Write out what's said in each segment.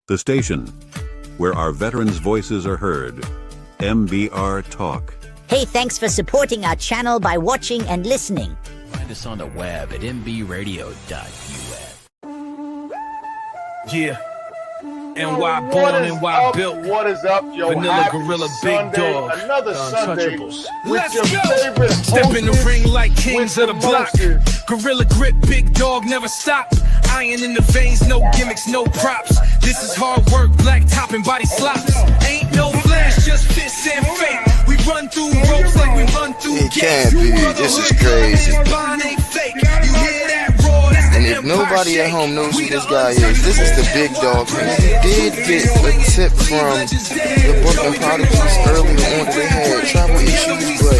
The station where our veterans' voices are heard. MBR Talk. Hey, thanks for supporting our channel by watching and listening. Find us on the web at mbradio.us. Yeah. NY born, NY built. What is up, yo? Vanilla Happy Gorilla, Sunday, Big Dog, another Sunday Untouchables. with Let's your go. favorite Step in the hostess ring like kings with of the block. mostest. Gorilla grip, Big Dog, never stop. Iron in the veins, no gimmicks, no props. This is hard work, black top and body slops. Ain't no flash, just fists and fake. We run through ropes like we run through It gates. can't be. This is crazy. You hear that roar? That's And the if Empire nobody at Shake. home knows who We this the guy is, this is the Big Dog. And he did get a tip from the Brooklyn Prodigies earlier on that they had travel issues, but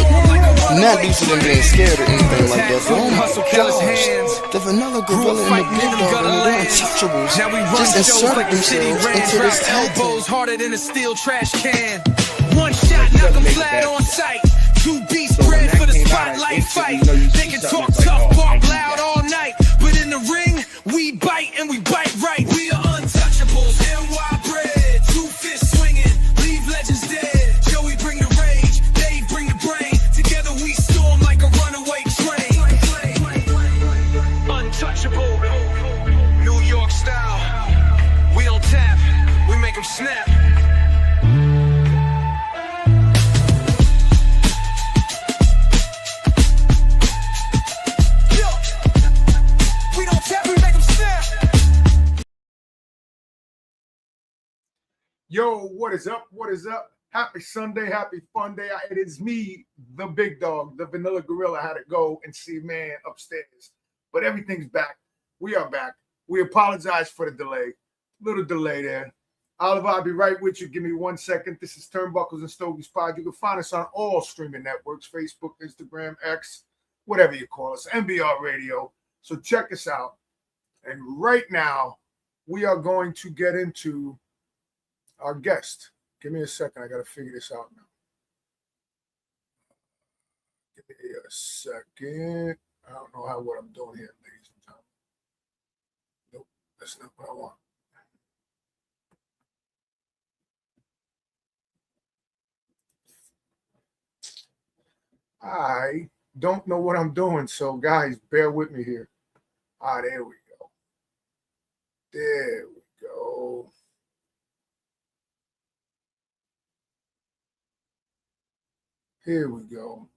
not due to them being scared or anything like that. But oh my gosh, the Vanilla Gorilla and the Big Dog and the Untouchables Now we run just shows inserted like the city themselves ran. into this Drop tag team. elbows harder than a steel trash can. One shot, knock them flat on sight. Two beats spread for the spotlight fight. They can talk tough, bark loud all night, but in the ring, we bite and we bite right. We are untouchables, NY bred. Two fists swinging, leave legends dead. Joey bring the rage, Dave bring the brain. Together we storm like a runaway train. Untouchable, New York style. We don't tap, we make them snap. We don't tap, we make them snap. Yo, what is up? What is up? Happy Sunday, happy fun day. It is me, the Big Dog, the Vanilla Gorilla. I had to go and see man upstairs, but everything's back. We are back. We apologize for the delay. Little delay there. Oliver, I'll be right with you. Give me 1 second. This is Turnbuckles and Stogies Pod. You can find us on all streaming networks, Facebook, Instagram, X, whatever you call us, MBR Radio. So check us out. And right now, we are going to get into our guest. Give me a second. I got to figure this out now. Give me a second. I don't know what I'm doing here, ladies and gentlemen. Nope, that's not what I want. I don't know what I'm doing, so guys, bear with me here. There we go. There we go. Here we go.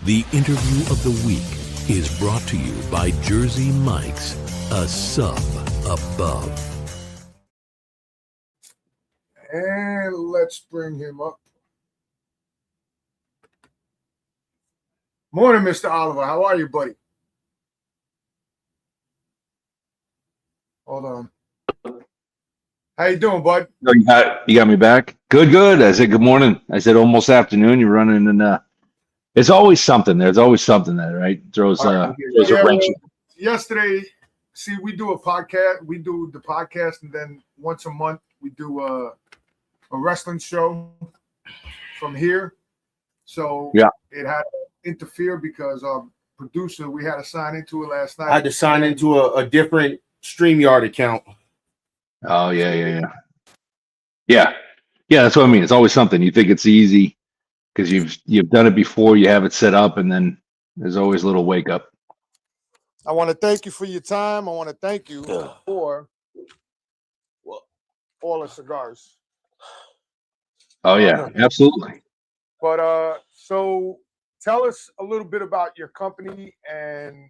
The interview of the week is brought to you by Jersey Mike's, a sub above. And let's bring him up. Morning, Mr. Oliver. How are you, buddy? Hold on. How you doing, bud? You got me back. Good. I said good morning. I said almost afternoon. You're running, and it's always something. There's always something that right throws a wrench. Yesterday, see, we do a podcast. We do the podcast, and then once a month we do a wrestling show from here. So yeah, it had to interfere because our producer, we had to sign into it last night. I had to sign into a different StreamYard account. Oh yeah. That's what I mean. It's always something. You think it's easy because you've done it before. You have it set up, and then there's always a little wake up. I want to thank you for your time. I want to thank you for all the cigars. Oh yeah, absolutely. But so tell us a little bit about your company and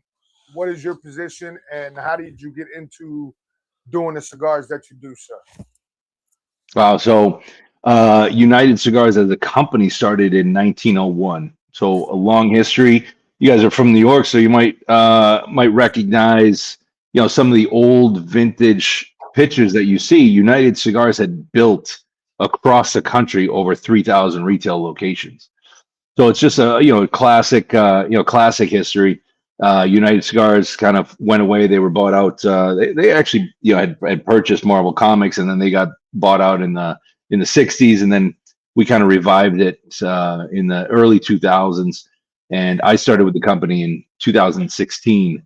what is your position and how did you get into doing the cigars that you do, sir? Wow. So United Cigars as a company started in 1901. So a long history. You guys are from New York, so you might recognize, some of the old vintage pictures that you see. United Cigars had built across the country over 3,000 retail locations. So it's just a classic history. United Cigars kind of went away. They were bought out. They actually had purchased Marvel Comics, and then they got bought out in the 60s, and then we kind of revived it in the early 2000s. And I started with the company in 2016,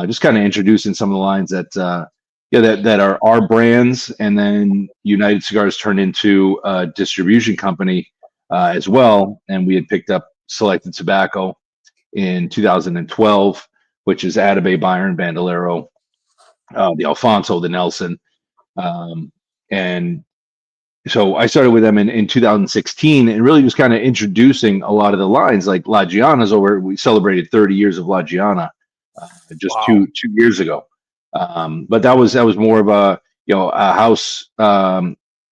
just kind of introducing some of the lines that that are our brands, and then United Cigars turned into a distribution company as well, and we had picked up Selected Tobacco in 2012, which is Atabey, Byron, Bandolero, the Alfonso, the Nelson, and so I started with them in 2016, and really just kind of introducing a lot of the lines. Like La Giana's over. We celebrated 30 years of La Giana just two years ago. But that was more of a a house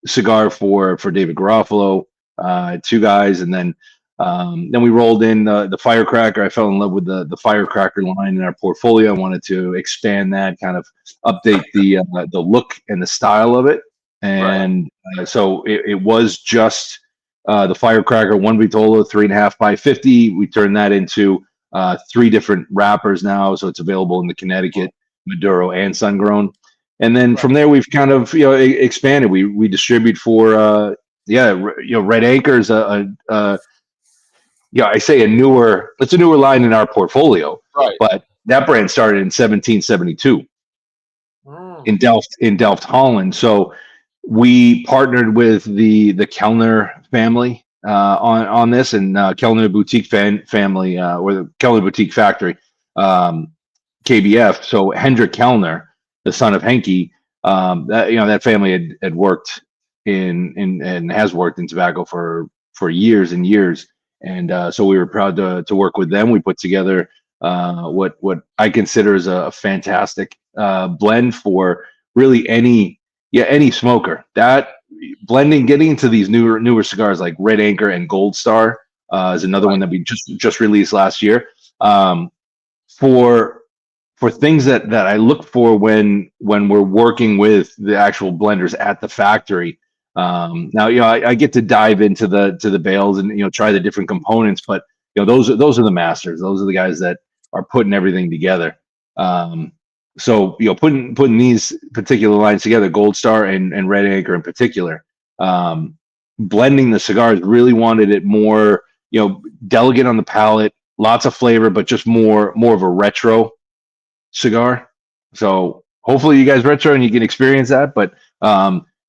cigar for David Garofalo, two guys, and then we rolled in the Firecracker. I fell in love with the Firecracker line in our portfolio. I wanted to expand that, kind of update the look and the style of it. And so it was just the Firecracker 1 Vitola 3.5 by 50. We turned that into 3 different wrappers now, so it's available in the Connecticut, Maduro, and Sungrown. And then from there, we've kind of expanded. We distribute for Red Anchor is I say a newer line in our portfolio, but that brand started in 1772 in Delft, Holland. So we partnered with the Kellner family on this, and Kellner Boutique family or the Kellner Boutique Factory, KBF. So Hendrik Kellner, the son of Henke, that family had worked and has worked in tobacco for years and years, and so we were proud to work with them. We put together what I consider is a fantastic blend for really any smoker. That blending, getting into these newer cigars like Red Anchor and Gold Star is another one that we just released last year. For things that I look for when we're working with the actual blenders at the factory. Now I get to dive into the bales and try the different components, but those are the masters. Those are the guys that are putting everything together. So putting these particular lines together, Gold Star and Red Anchor in particular, blending the cigars, really wanted it more delicate on the palate, lots of flavor, but just more of a retro cigar. So hopefully you guys retro and you can experience that. But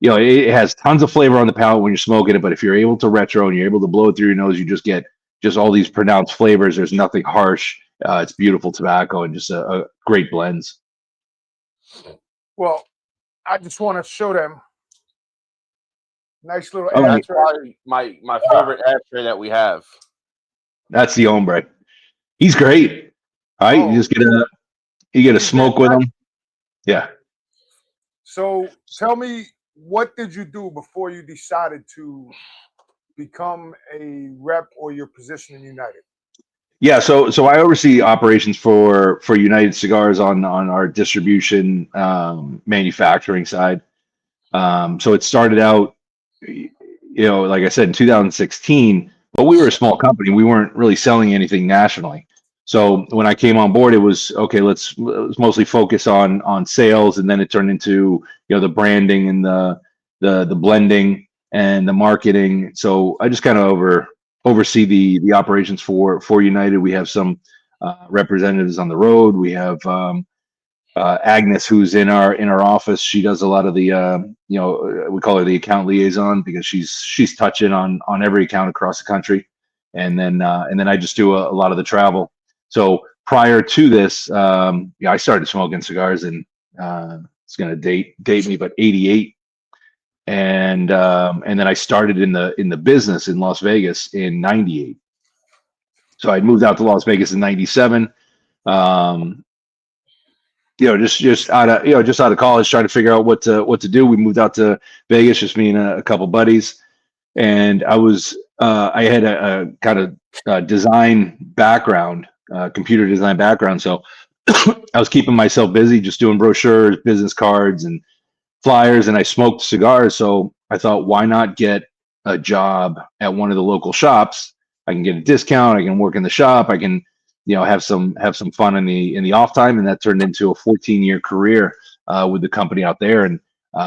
it has tons of flavor on the palate when you're smoking it. But if you're able to retro and you're able to blow it through your nose, you just get all these pronounced flavors. There's nothing harsh. It's beautiful tobacco and just a great blends. Well, I just want to show them nice little That's probably my favorite ashtray that we have. That's the Ombre. He's great. All right, you just get a smoke with him. Yeah. So tell me, what did you do before you decided to become a rep or your position in United? Yeah, so I oversee operations for United Cigars on our distribution manufacturing side. So it started out, like I said, in 2016, but we were a small company. We weren't really selling anything nationally. So when I came on board, it was okay. Let's mostly focus on sales, and then it turned into the branding and the blending and the marketing. So I just kind of oversee the operations for United. We have some representatives on the road. We have Agnes, who's in our office. She does a lot of the we call her the account liaison because she's touching on every account across the country, and then I just do a lot of the travel. So prior to this, I started smoking cigars, and it's going to date me, but 88. And then I started in the business in Las Vegas in 98. So I moved out to Las Vegas in 97. Just out of college, trying to figure out what to do. We moved out to Vegas, just me and a couple buddies. And I had a kind of design background, computer design background. So I was keeping myself busy, just doing brochures, business cards, and flyers, and I smoked cigars. So I thought, why not get a job at one of the local shops? I can get a discount. I can work in the shop. I can, have some fun in the off time. And that turned into a 14-year career with the company out there. And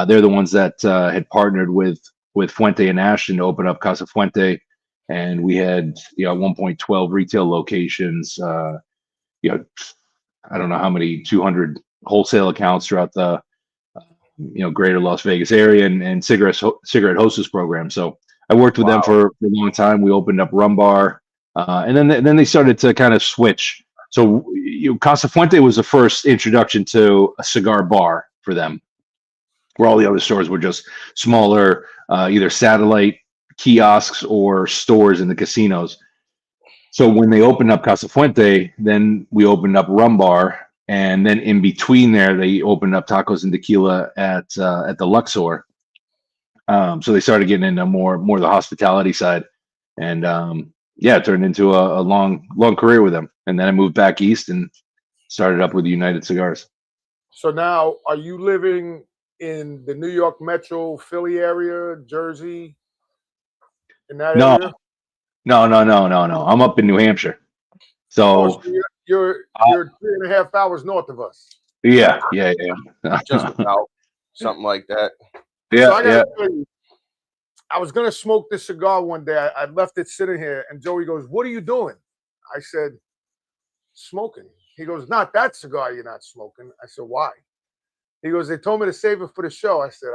they're the ones that had partnered with Fuente and Ashton to open up Casa Fuente. And we had, at one point, 12 retail locations, I don't know how many, 200 wholesale accounts throughout the greater Las Vegas area and cigarette hostess program. So I worked with them for a long time. We opened up Rum Bar, and then they started to kind of switch. So Casa Fuente was the first introduction to a cigar bar for them, where all the other stores were just smaller, either satellite kiosks or stores in the casinos. So when they opened up Casa Fuente, then we opened up Rum Bar, and then in between there, they opened up Tacos and Tequila at the Luxor. So they started getting into more the hospitality side, and it turned into a long career with them. And then I moved back east and started up with United Cigars. So now, are you living in the New York Metro, Philly area, Jersey, in that area? No. I'm up in New Hampshire. So you're 3.5 hours north of us. Yeah. Just about something like that. Yeah, so I gotta tell you, I was gonna smoke this cigar one day. I left it sitting here, and Joey goes, "What are you doing?" I said, "Smoking." He goes, "Not that cigar. You're not smoking." I said, "Why?" He goes, "They told me to save it for the show." I said,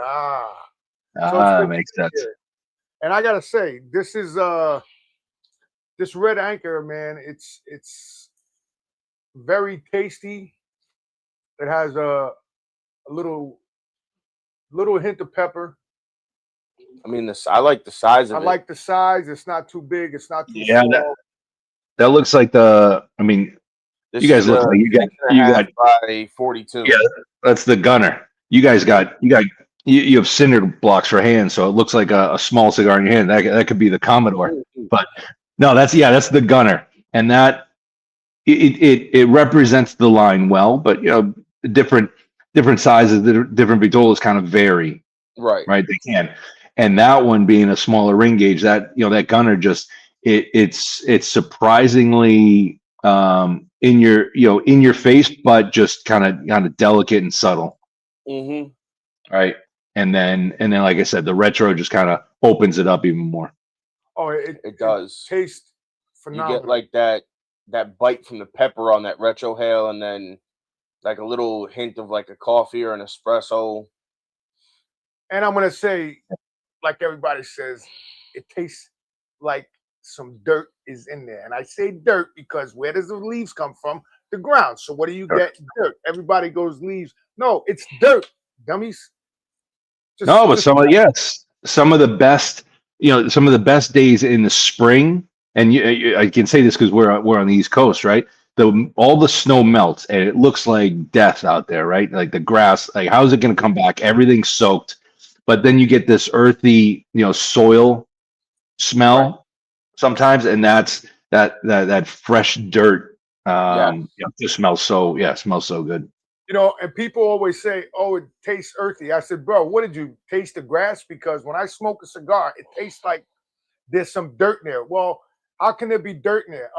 So makes sense. And I gotta say, this is this Red Anchor, man. It's very tasty. It has a little hint of pepper. I mean, I like the size of it. I like the size. It's not too big. It's not too small. That looks like you guys look like you got by 42. Yeah, that's the Gunner. You guys you have cinder blocks for hands, so it looks like a small cigar in your hand. That could be the Commodore, but no, that's the Gunner, and that it represents the line well. But different sizes, different Vitolas kind of vary. Right. They can, and that one being a smaller ring gauge, that that Gunner just it's surprisingly in your face, but just kind of delicate and subtle. Mm-hmm. Right. And then like I said, the retro just kind of opens it up even more. Oh, it does. It tastes phenomenal. You get like that bite from the pepper on that retro hail, and then like a little hint of like a coffee or an espresso. And I'm gonna say, like everybody says, it tastes like some dirt is in there. And I say dirt because where does the leaves come from? The ground. So what do you get? Dirt. Everybody goes leaves. No, it's dirt, dummies. But some of the best, some of the best days in the spring, and I can say this because we're on the East Coast, right? All the snow melts and it looks like death out there, right? Like the grass, like how's it going to come back? Everything's soaked, but then you get this earthy, soil smell sometimes, and that's that fresh dirt. Just smells so good. And people always say, "Oh, it tastes earthy." I said, "Bro, what did you taste the grass?" Because when I smoke a cigar, it tastes like there's some dirt in there. Well, how can there be dirt in there?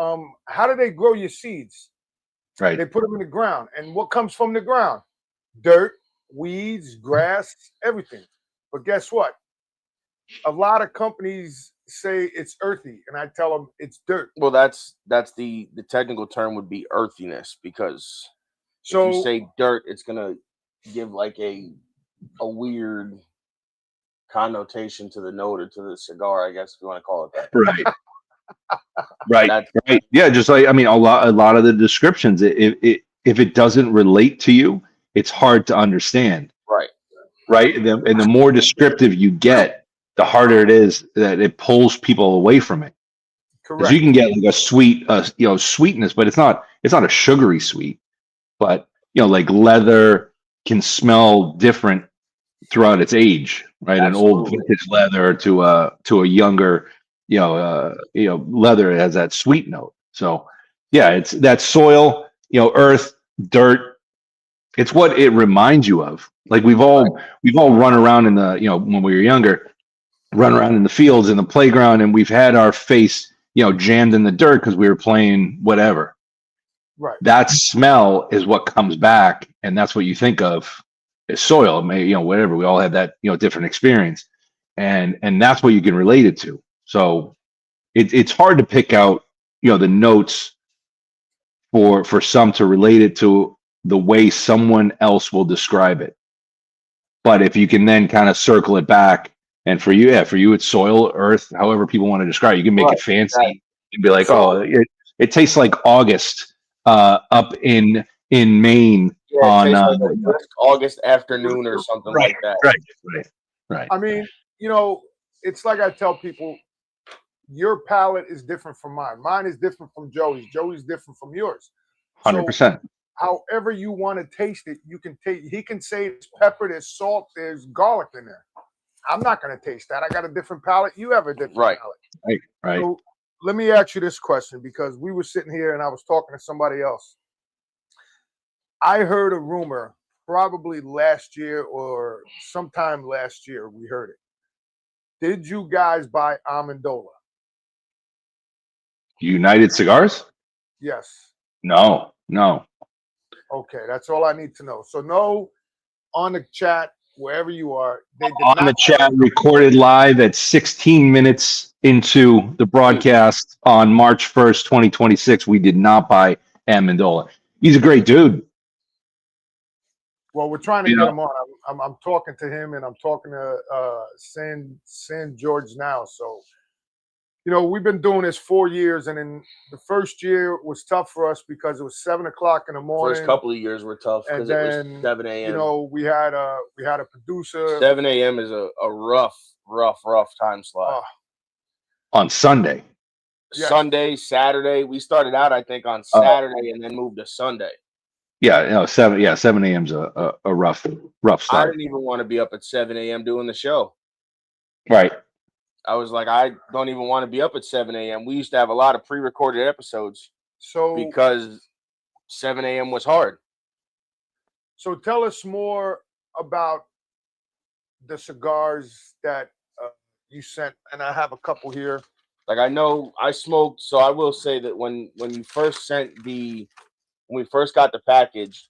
How do they grow your seeds? Right. They put them in the ground, and what comes from the ground? Dirt, weeds, grass, everything. But guess what? A lot of companies say it's earthy, and I tell them it's dirt. Well, that's the technical term would be earthiness, because if you say dirt, it's gonna give like a weird connotation to the note or to the cigar, I guess, if you want to call it that. Right. Right. Yeah, just like a lot of the descriptions, if it doesn't relate to you, it's hard to understand. Right. And the more descriptive you get, the harder it is that it pulls people away from it. Because you can get like a sweet, sweetness, but it's not a sugary sweet. But like leather can smell different throughout its age, right? Absolutely. An old vintage leather to a younger, leather, it has that sweet note. So yeah, it's that soil, earth, dirt. It's what it reminds you of. Like we've all run around in the, when we were younger, run around in the fields, in the playground, and we've had our face, jammed in the dirt because we were playing whatever. Right. That smell is what comes back, and that's what you think of as soil. Whatever. We all had that, different experience, and that's what you can relate it to. So it's hard to pick out, the notes for some to relate it to the way someone else will describe it. But if you can then kind of circle it back, and for you, it's soil, earth, however people want to describe it. You can make it fancy and be like, it tastes like August up in Maine on it tastes like a brisk August afternoon or something like that. Right. I mean, it's like I tell people, your palate is different from mine. Mine is different from Joey's. Joey's different from yours. 100%. However you want to taste it, you can taste. He can say there's pepper, there's salt, there's garlic in there. I'm not going to taste that. I got a different palate. You have a different palate. Right. So let me ask you this question, because we were sitting here and I was talking to somebody else. I heard a rumor probably last year or sometime last year. We heard it. Did you guys buy Amendola? United Cigars? Yes. No. Okay, that's all I need to know. So no, on the chat, wherever you are, they did on the chat, recorded live at 16 minutes into the broadcast on March 1st, 2026. We did not buy Amendola. He's a great dude. Well, we're trying to get him on. I'm talking to him, and I'm talking to San George now. So, we've been doing this 4 years, and in the first year was tough for us because it was 7 o'clock in the morning. First couple of years were tough because it was 7 a.m. We had a producer. 7 a.m. is a rough time slot. On Sunday. Yeah. Sunday, Saturday. We started out, I think, on Saturday and then moved to Sunday. Yeah, 7 a.m. is a rough start. I didn't even want to be up at 7 a.m. doing the show. Right. I was like, I don't even want to be up at 7 a.m. We used to have a lot of pre-recorded episodes because 7 a.m. was hard. So tell us more about the cigars that you sent, and I have a couple here. Like, I know I smoked, so I will say that when you first when we first got the package,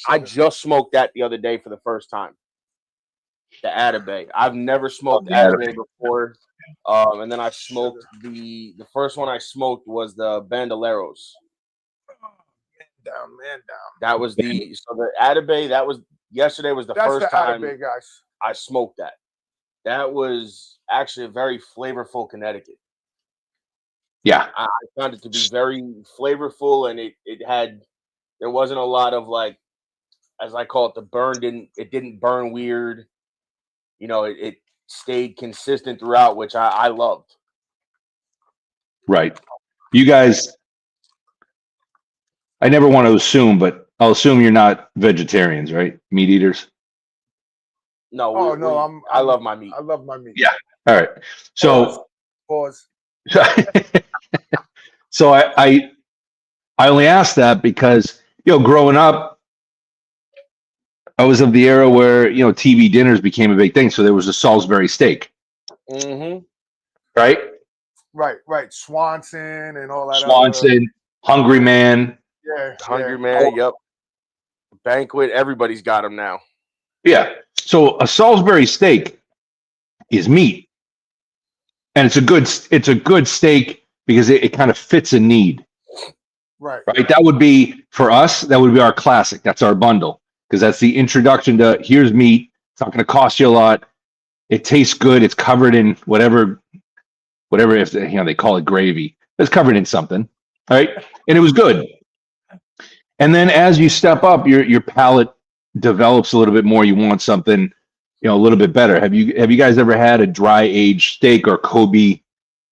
I just smoked that the other day for the first time. The Atabey. I've never smoked Atabey before. And then I smoked the first one I smoked was the Bandoleros. Man down. That was the Atabey, yesterday was the first time Atabey, guys. I smoked that. That was actually a very flavorful Connecticut. Yeah. I found it to be very flavorful, and there wasn't a lot of, like, as I call it, the burn it didn't burn weird. It stayed consistent throughout, which I loved. Right. You guys, I never want to assume, but I'll assume you're not vegetarians, right? Meat eaters? No. I love my meat. I love my meat. Yeah. All right. So pause. So I only asked that because, growing up, I was of the era where, TV dinners became a big thing. So there was a Salisbury steak. Mm-hmm. Right? Right. Swanson and all that. Swanson, Hungry Man. Yeah. Hungry Man, yep. Banquet, everybody's got them now. Yeah. So a Salisbury steak is meat. And it's a good steak because it kind of fits a need. Right. That would be, for us, that would be our classic. That's our bundle. Because that's the introduction to, here's meat. It's not going to cost you a lot. It tastes good. It's covered in whatever if they call it gravy. It's covered in something. All right. And it was good. And then as you step up, your palate develops a little bit more. You want something, a little bit better. Have you guys ever had a dry aged steak or Kobe,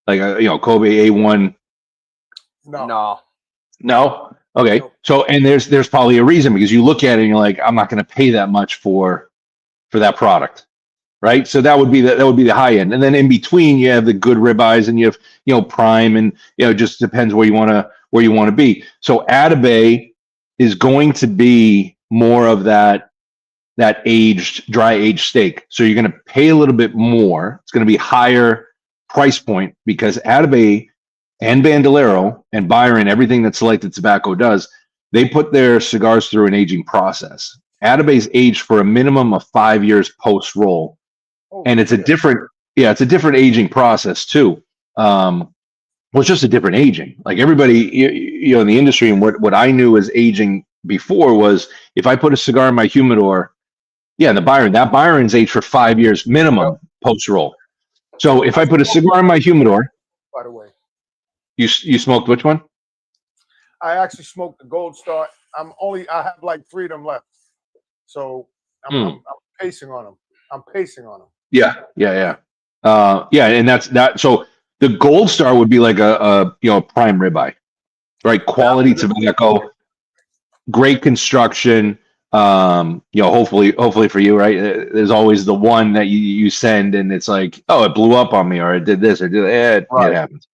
like Kobe A1? No. Okay. So, and there's probably a reason, because you look at it and you're like, I'm not going to pay that much for that product. Right. So that would be the high end. And then in between you have the good ribeyes, and you have prime, and, it just depends where you want to be. So Atabey is going to be more of that dry aged steak. So you're going to pay a little bit more. It's going to be higher price point, because Atabey and Bandolero and Byron, everything that Selected Tobacco does, they put their cigars through an aging process. Atabey's aged for a minimum of 5 years post roll, and it's a different aging process too. It's just a different aging. Like everybody, in the industry, and what I knew as aging before was, if I put a cigar in my humidor Yeah, the Byron. That Byron's aged for 5 years minimum post roll. So if I put a cigar in my humidor, By the way, you smoked which one? I actually smoked the Gold Star. I have like 3 of them left, so I'm pacing on them. Yeah. And that's that. So the Gold Star would be like a prime ribeye, right? Quality tobacco, great construction. Hopefully for you, right? There's always the one that you send and it's like, oh, it blew up on me, or it did this, or did that. It happens.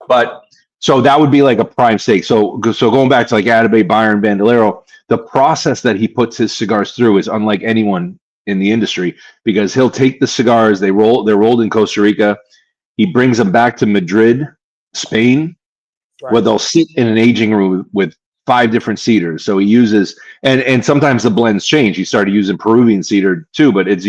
But so that would be like a prime steak. So going back to like Atabey, Byron, Bandolero, the process that he puts his cigars through is unlike anyone in the industry, because he'll take the cigars, they're rolled in Costa Rica. He brings them back to Madrid, Spain, where they'll sit in an aging room with 5 different cedars. So he uses, and sometimes the blends change. He started using Peruvian cedar too, but it's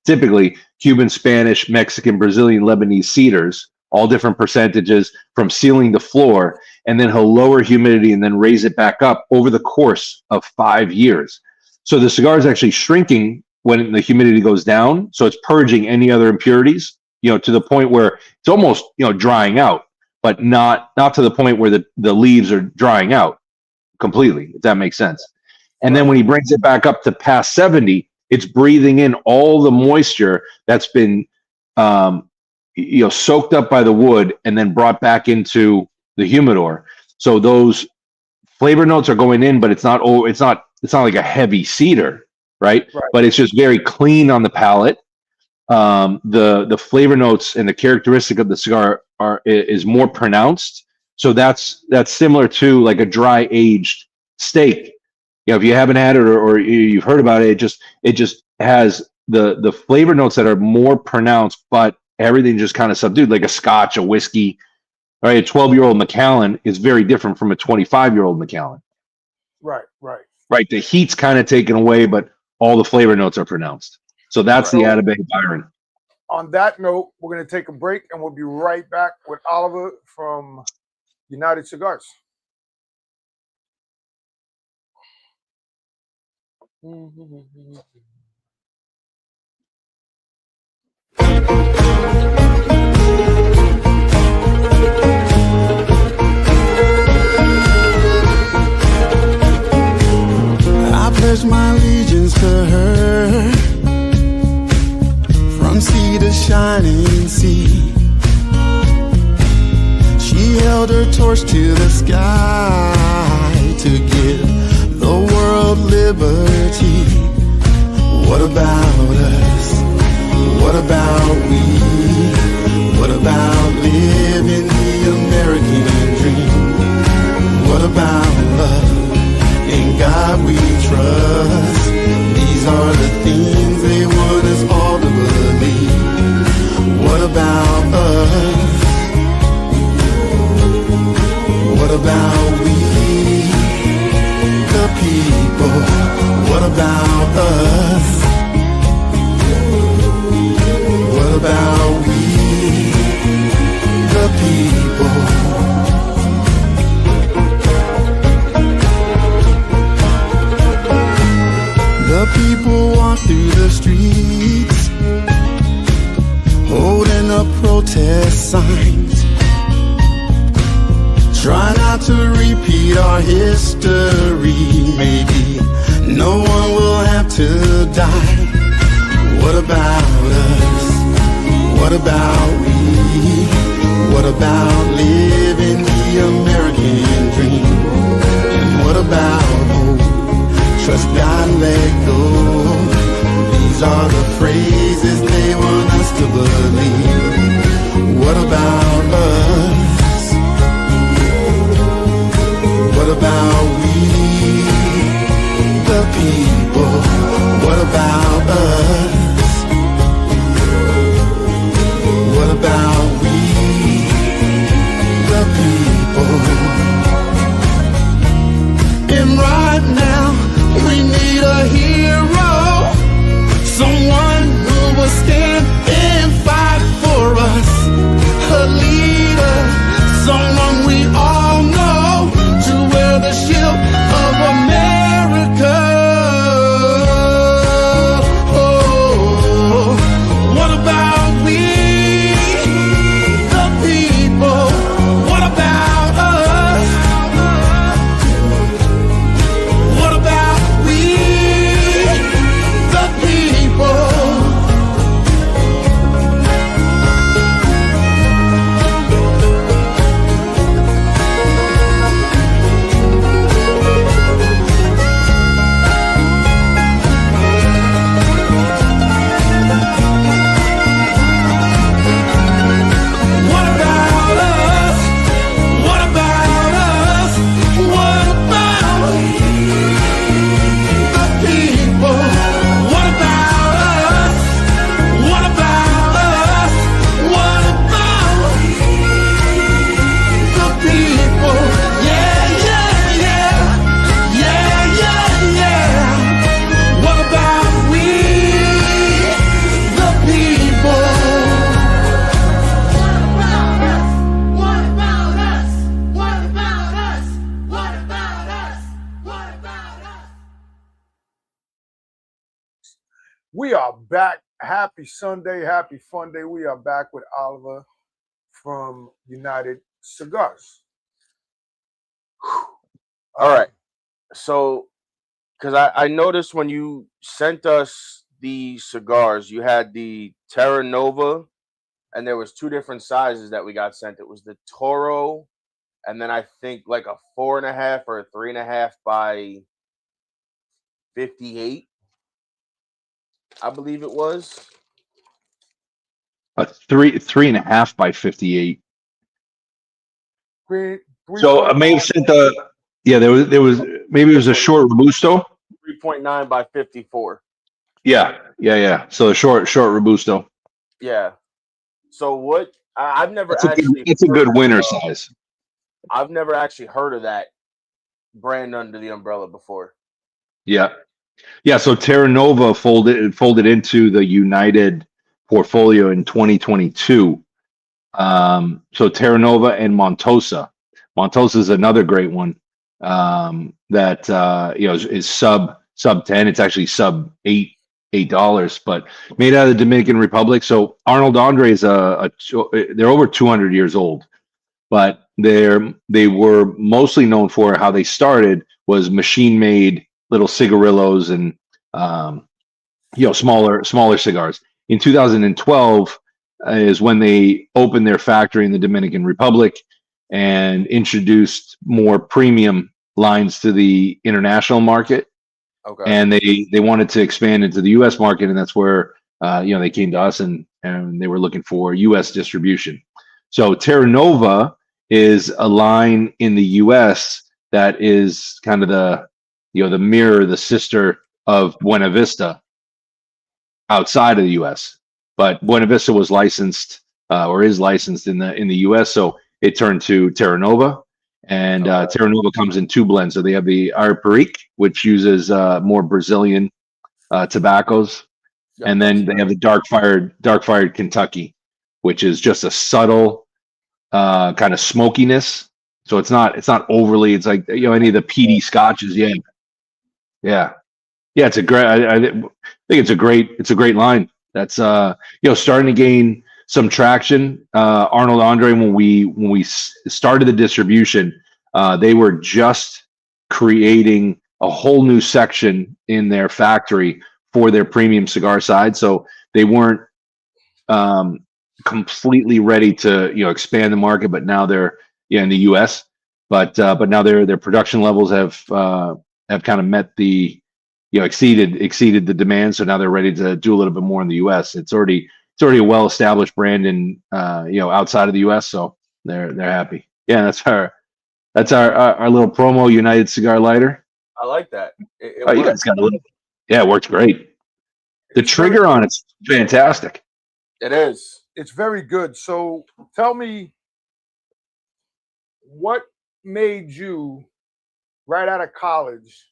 typically Cuban, Spanish, Mexican, Brazilian, Lebanese cedars, all different percentages from ceiling to floor. And then he'll lower humidity and then raise it back up over the course of 5 years. So the cigar is actually shrinking when the humidity goes down. So it's purging any other impurities, to the point where it's almost, drying out, but not to the point where the leaves are drying out completely, if that makes sense. And then when he brings it back up to past 70, it's breathing in all the moisture that's been soaked up by the wood and then brought back into the humidor. So those flavor notes are going in, but it's not like a heavy cedar, right? But it's just very clean on the palate. The flavor notes and the characteristic of the cigar is more pronounced. So that's similar to like a dry aged steak. If you haven't had it or you've heard about it, it just has the flavor notes that are more pronounced, but everything just kind of subdued, like a Scotch, a whiskey. Right, a 12-year-old Macallan is very different from a 25-year-old Macallan. Right. The heat's kind of taken away, but all the flavor notes are pronounced. So that's the Atabey Byron. On that note, we're going to take a break, and we'll be right back with Oliver from United Cigars. I pledge my allegiance to her, from sea to shining sea. She held her torch to the sky to give the world liberty. What about us? What about we? What about living the American dream? What about love? In God we trust. These are the things they want us all to believe. What about us? What about we, the people? What about us? What about we, the people? The people walk through the streets, holding up protest signs. Try not to repeat our history. Maybe no one will have to die. What about us? What about we? What about living the American dream? And what about hope? Trust God and let go. These are the phrases they want us to believe. What about us? What about we, the people? What about us? What about we, the people? And right now we need a hero, someone who will stand and fight We are back. Happy Sunday, happy fun day. We are back with Oliver from United Cigars. All right. So, because I noticed when you sent us the cigars, you had the Terra Nova, and there was two different sizes that we got sent. It was the Toro, and then I think like a 4.5 or a 3.5 by 58, I believe it was. A 3.5 by 58. So I may have sent the. Yeah, there was maybe it was a short Robusto. 3.9 by 54. Yeah. So a short Robusto. Yeah. So what? I've never It's actually. a good winter size. I've never actually heard of that brand under the umbrella before. Yeah. So Terra Nova folded into the United portfolio in 2022. So Terra Nova and Montosa. Montosa is another great one that is sub 10. It's actually sub $8, but made out of the Dominican Republic. So Arnold Andre is they're over 200 years old, but they were mostly known for how they started was machine made little cigarillos and smaller cigars. In 2012 is when they opened their factory in the Dominican Republic and introduced more premium lines to the international market. Okay. And they wanted to expand into the U.S. market, and that's where they came to us and they were looking for U.S. distribution. So Terra Nova is a line in the U.S. that is kind of the mirror, the sister of Buena Vista outside of the U.S. But Buena Vista was licensed or is licensed in the U.S. So it turned to Terra Nova, and Terra Nova comes in two blends. So they have the Araparique, which uses more Brazilian tobaccos, and then they have the dark fired Kentucky, which is just a subtle kind of smokiness. So it's not overly. It's like any of the peaty scotches. Yeah. It's a great. I think it's a great line. That's starting to gain some traction. Arnold Andre, when we started the distribution, they were just creating a whole new section in their factory for their premium cigar side. So they weren't completely ready to expand the market, but now they're in the U.S. But now their production levels have kind of met the exceeded the demand. So now they're ready to do a little bit more in the U.S. It's already a well-established brand in outside of the U.S. So they're happy. Yeah, that's our little promo United Cigar Lighter. I like that. You guys got a little. Yeah, it works great. The trigger on it's fantastic. It is. It's very good. So tell me, what made you right out of college,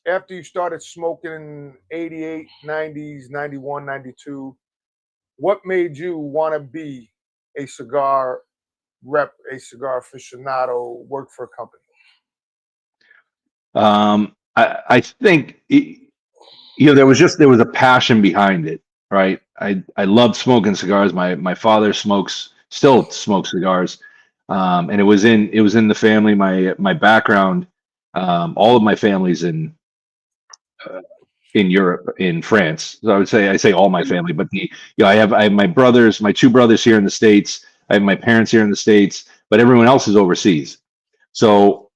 after you started smoking in 88, 90s, 91, 92, what made you want to be a cigar rep, a cigar aficionado, work for a company? I think there was a passion behind it, right? I loved smoking cigars. My father still smokes cigars, and it was in the family. My background, all of my family's in Europe, in France. So I say all my family, but I have my two brothers here in the States. I have my parents here in the States, but everyone else is overseas. So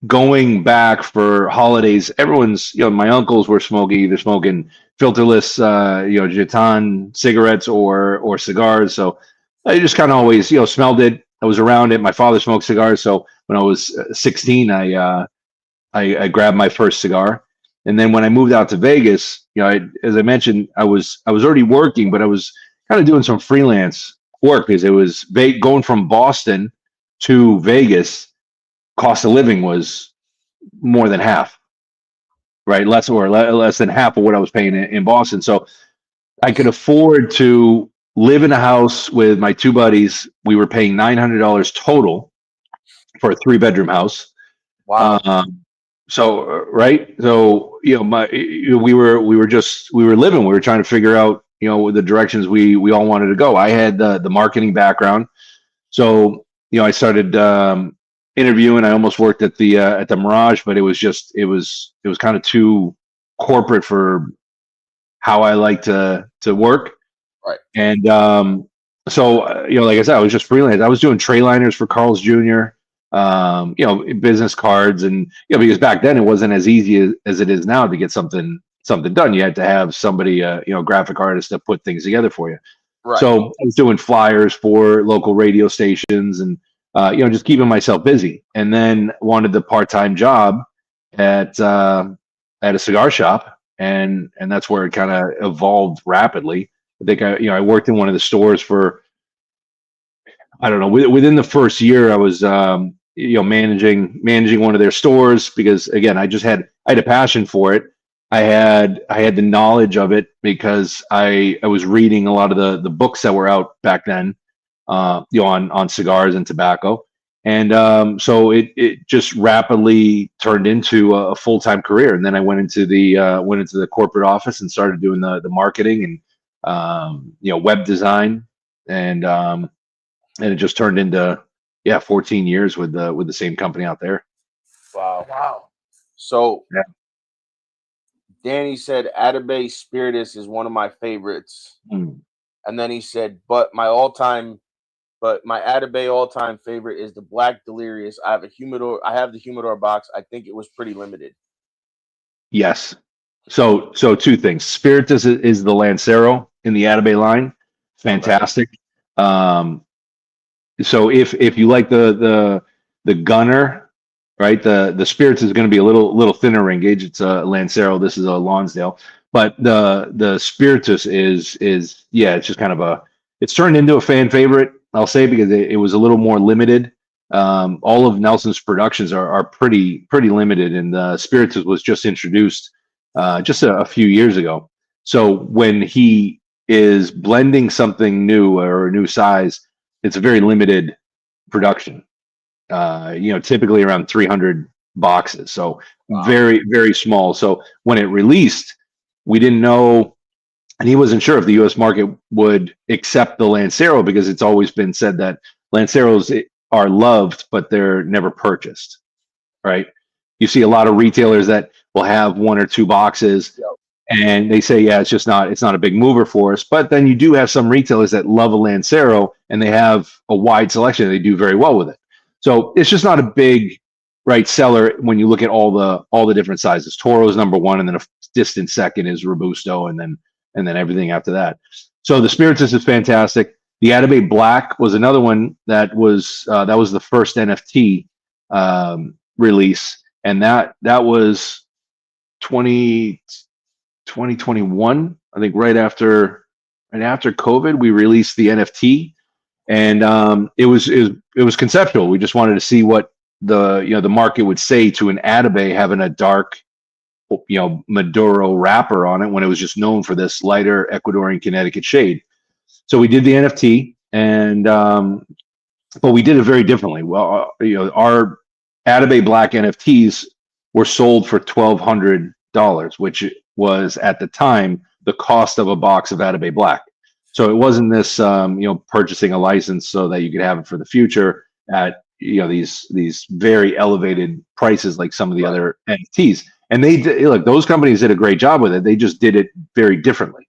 going back for holidays, everyone's, my uncles were either smoking filterless, Gitan cigarettes or cigars. So I just kind of always, smelled it. I was around it. My father smoked cigars. So when I was 16, I grabbed my first cigar. And then when I moved out to Vegas, as I mentioned, I was already working, but I was kind of doing some freelance work because it was going from Boston to Vegas. Cost of living was more than half, right? Less than half of what I was paying in Boston. So I could afford to live in a house with my two buddies. We were paying $900 total for a 3-bedroom house. Wow. So we were living. We were trying to figure out, the directions we all wanted to go. I had the marketing background, so I started interviewing. I almost worked at the Mirage, but it was kind of too corporate for how I like to work. Right. And so like I said, I was just freelance. I was doing tray liners for Carl's Jr. Business cards, and because back then it wasn't as easy as it is now to get something done. You had to have somebody, graphic artist to put things together for you. Right. So I was doing flyers for local radio stations, and just keeping myself busy. And then wanted the part-time job at a cigar shop, and that's where it kind of evolved rapidly. I think I worked in one of the stores for, I don't know, within the first year I was managing one of their stores, because again I had a passion for it. I had the knowledge of it because I was reading a lot of the books that were out back then, on cigars and tobacco, and so it just rapidly turned into a full-time career. And then I went into the corporate office and started doing the marketing and web design, and it just turned into 14 years with the same company out there. Wow. So yeah. Danny said Atabey Spiritus is one of my favorites. Mm. And then he said, but my Atabey all-time favorite is the Black Delirious. I have the humidor box. I think it was pretty limited. Yes. So two things. Spiritus is the Lancero in the Atabey line. Fantastic. So if you like the Gunner, right? The Spirits is going to be a little thinner ring gauge. It's a Lancero. This is a Lonsdale, but the Spiritus is it's just kind of it's turned into a fan favorite, I'll say, because it was a little more limited. All of Nelson's productions are pretty limited, and the Spiritus was just introduced just a few years ago. So when he is blending something new or a new size, it's a very limited production. Typically around 300 boxes. So very, very small. So when it released, we didn't know, and he wasn't sure if the US market would accept the Lancero, because it's always been said that Lanceros are loved, but they're never purchased, right? You see a lot of retailers that will have one or two boxes, and they say, it's not a big mover for us. But then you do have some retailers that love a Lancero, and they have a wide selection. They do very well with it. So it's just not a big seller when you look at all the different sizes. Toro is number one, and then a distant second is Robusto, and then everything after that. So the Spiritus is fantastic. The Atabey Black was another one that was the first NFT release, and that was 2021, I think, right after COVID, we released the NFT, and it was conceptual. We just wanted to see what the market would say to an Atabey having a dark, Maduro wrapper on it, when it was just known for this lighter Ecuadorian Connecticut shade. So we did the NFT, and but we did it very differently. Well, our Atabey Black NFTs were sold for $1,200, which was at the time the cost of a box of Atabey Black. So it wasn't this purchasing a license so that you could have it for the future at these very elevated prices like some of the other NFTs. And those companies did a great job with it. They just did it very differently.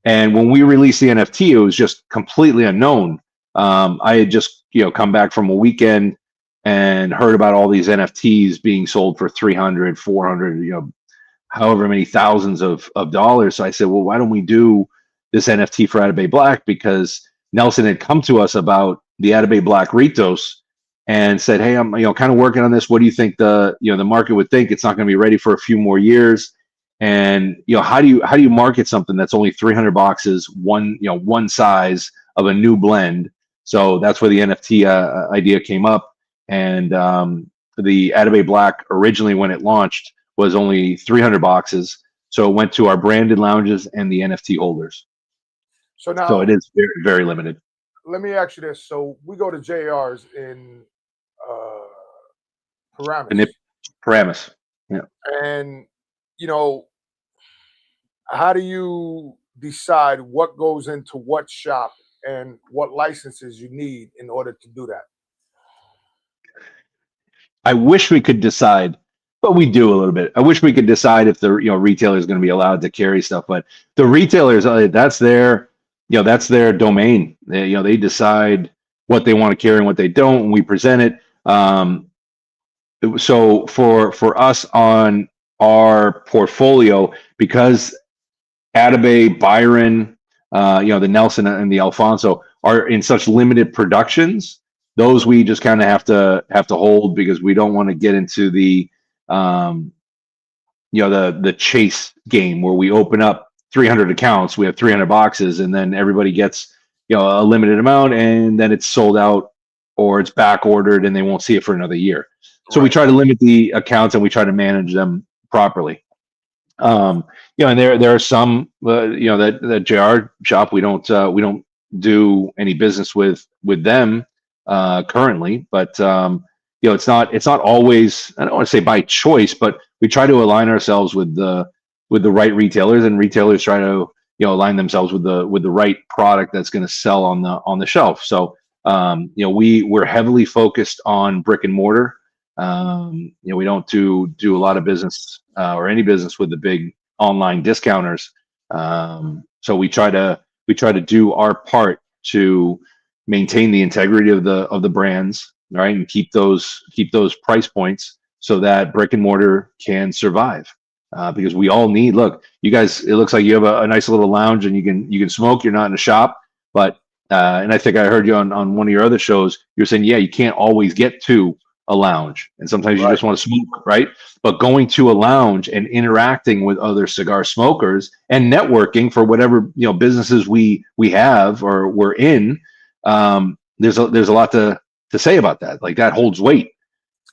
And when we released the NFT, it was just completely unknown. I had just come back from a weekend and heard about all these NFTs being sold for 300, 400, however many thousands of dollars. So I said, well, why don't we do this NFT for Atabey Black? Because Nelson had come to us about the Atabey Black Ritos and said, hey, I'm kind of working on this. What do you think the market would think? It's not going to be ready for a few more years. And how do you market something that's only 300 boxes, one size of a new blend? So that's where the NFT idea came up. And the Atabey Black originally, when it launched, was only 300 boxes. So it went to our branded lounges and the NFT holders. So it is very, very limited. Let me ask you this. So we go to JR's in Paramus. Paramus. Yeah. And how do you decide what goes into what shop and what licenses you need in order to do that? I wish we could decide, but we do a little bit. I wish we could decide if the retailer is going to be allowed to carry stuff, but the retailers, that's their domain. They decide what they want to carry and what they don't, and we present it. So for us on our portfolio, because Atabey, Byron, the Nelson and the Alfonso are in such limited productions, those we just kind of have to hold because we don't want to get into the the chase game where we open up 300 accounts, we have 300 boxes, and then everybody gets a limited amount, and then it's sold out or it's back ordered and they won't see it for another year. So we try to limit the accounts and we try to manage them properly. And there are some that JR shop we don't do any business with them currently, but it's not always, I don't want to say by choice, but we try to align ourselves with the right retailers, and retailers try to align themselves with the right product that's going to sell on the shelf. So we're heavily focused on brick and mortar. We don't do a lot of business or any business with the big online discounters. So we try to do our part to maintain the integrity of the brands, right, and keep those price points so that brick and mortar can survive. Because we all need. Look, you guys, it looks like you have a nice little lounge and you can smoke. You're not in a shop, but and I think I heard you on one of your other shows. You're saying, yeah, you can't always get to a lounge, and sometimes you just want to smoke, right? But going to a lounge and interacting with other cigar smokers and networking for whatever businesses we have or we're in, there's a lot to say about that. Like that holds weight.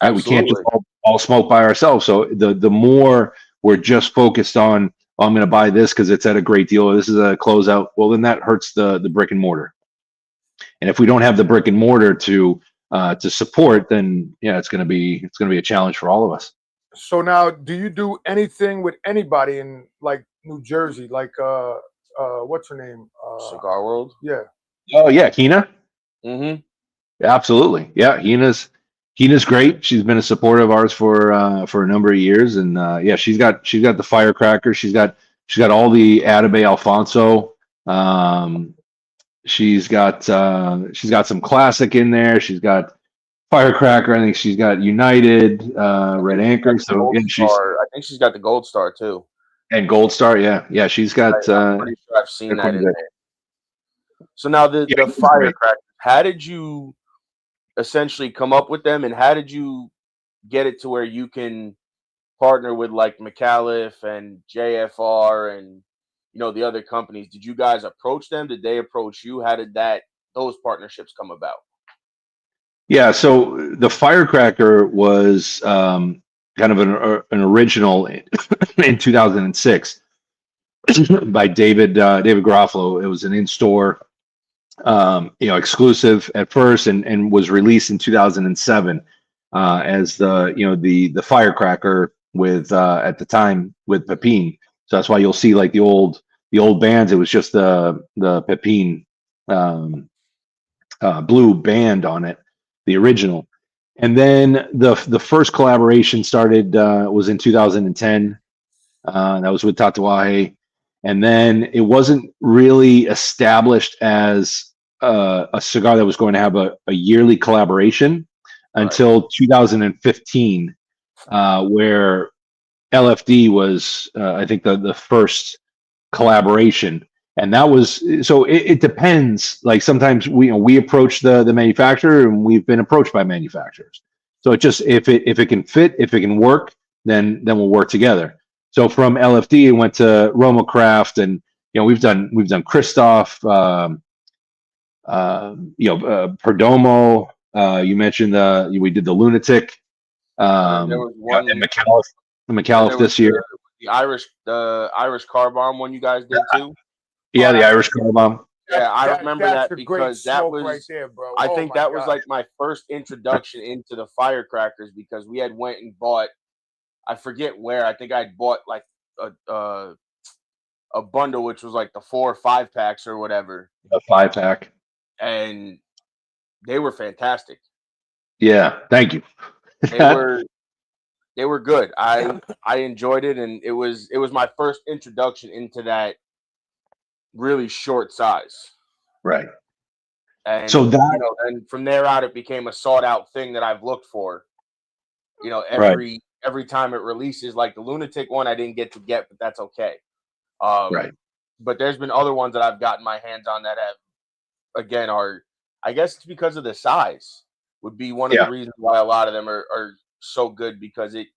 Right? We can't just all smoke by ourselves. So the more we're just focused on, I'm going to buy this because it's at a great deal, or this is a closeout. Well, then that hurts the brick and mortar. And if we don't have the brick and mortar to support, then it's going to be a challenge for all of us. So now, do you do anything with anybody in like New Jersey, like what's her name? Cigar World. Yeah. Oh yeah, Hina. Mm-hmm. Absolutely. Yeah, Hina's great. She's been a supporter of ours for a number of years, and she's got the firecracker. She's got all the Atabey Alfonso. She's got some classic in there. She's got firecracker. I think she's got United, Red Anchor. So I think she's got the Gold Star too. And Gold Star, yeah. She's got. I'm pretty sure I've seen that in there. So now the firecracker. How did you essentially come up with them, and how did you get it to where you can partner with like McAuliffe and JFR and the other companies? Did you guys approach them? Did they approach you? How did those partnerships come about? Yeah, so the firecracker was kind of an original in 2006 by David Garofalo. It was an in-store exclusive at first, and was released in 2007 as the firecracker with at the time with Pepin. So that's why you'll see like the old bands. It was just the Pepin blue band on it, the original. And then the first collaboration started was in 2010. That was with Tatuaje. And then it wasn't really established as a cigar that was going to have a yearly collaboration until 2015, where LFD was, I think, the first collaboration. And that was, so it depends. Like sometimes we approach the manufacturer, and we've been approached by manufacturers. So it just, if it can fit, if it can work, then we'll work together. So from LFD, it went to Roma Craft, and we've done Christoph, Perdomo. You mentioned we did the Lunatic. There was one and McAuliffe this year. The Irish Car Bomb one you guys did too. Yeah, the Irish Car Bomb. Yeah, I remember that because that was right there, bro. I think that was like my first introduction into the firecrackers, because we had went and bought, I forget where, I think I'd bought like a bundle, which was like the 4 or 5 packs or whatever. A 5-pack. And they were fantastic. Yeah, thank you. They were good. I enjoyed it, and it was my first introduction into that really short size. Right. And so that, and from there out, it became a sought out thing that I've looked for. Every time it releases, like the Lunatic one, I didn't get, but that's okay. right. But there's been other ones that I've gotten my hands on that have, again, I guess it's because of the size would be one of the reasons why a lot of them are so good, because it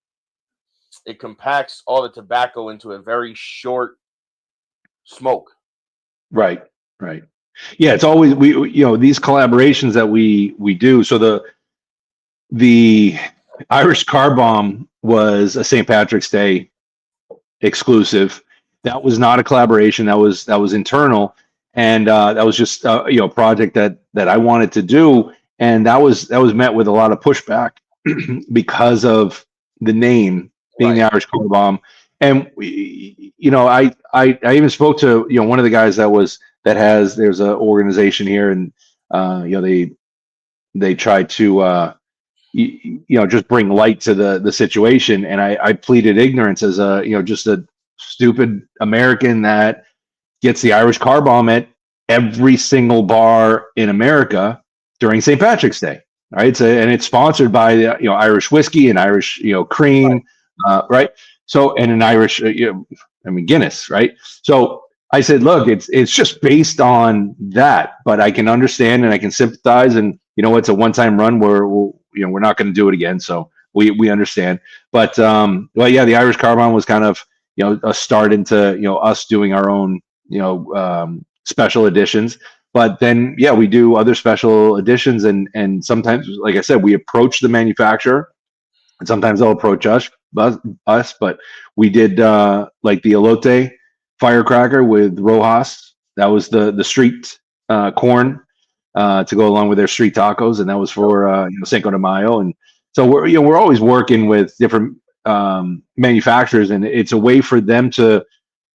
compacts all the tobacco into a very short smoke. Right. Yeah, it's always these collaborations that we do. So the Irish Car Bomb was a St. Patrick's Day exclusive. That was not a collaboration. That was internal, and that was just a project that I wanted to do, and that was met with a lot of pushback because of the name being the Irish Car Bomb. And I even spoke to one of the guys there's an organization here, and they try to just bring light to the situation, and I pleaded ignorance as just a stupid American that gets the Irish Car Bomb at every single bar in America during St. Patrick's Day. Right. And it's sponsored by the Irish whiskey and Irish cream, right? So, and an Irish Guinness, right? So I said, look, it's just based on that, but I can understand and I can sympathize, and it's a one-time run where we're not going to do it again, so we understand. But well, yeah, the Irish Car Bomb was kind of a start into us doing our own special editions. But then, yeah, we do other special editions, and sometimes, like I said, we approach the manufacturer, and sometimes they'll approach us. But we did like the elote firecracker with Rojas. That was the street corn to go along with their street tacos, and that was for Cinco de Mayo. And so we're always working with different manufacturers, and it's a way for them to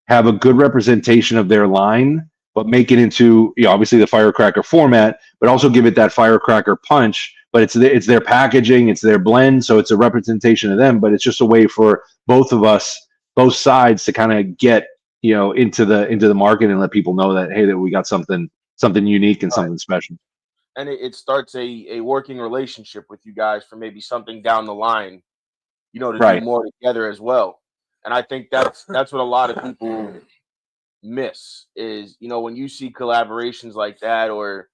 have a good representation of their line, but make it into obviously the firecracker format, but also give it that firecracker punch. But it's their packaging, it's their blend, so it's a representation of them. But it's just a way for both sides to kind of get into the market and let people know that, hey, that we got something unique and something special. And it starts a working relationship with you guys for maybe something down the line, to do more together as well. And I think that's what a lot of people miss is, when you see collaborations like that, or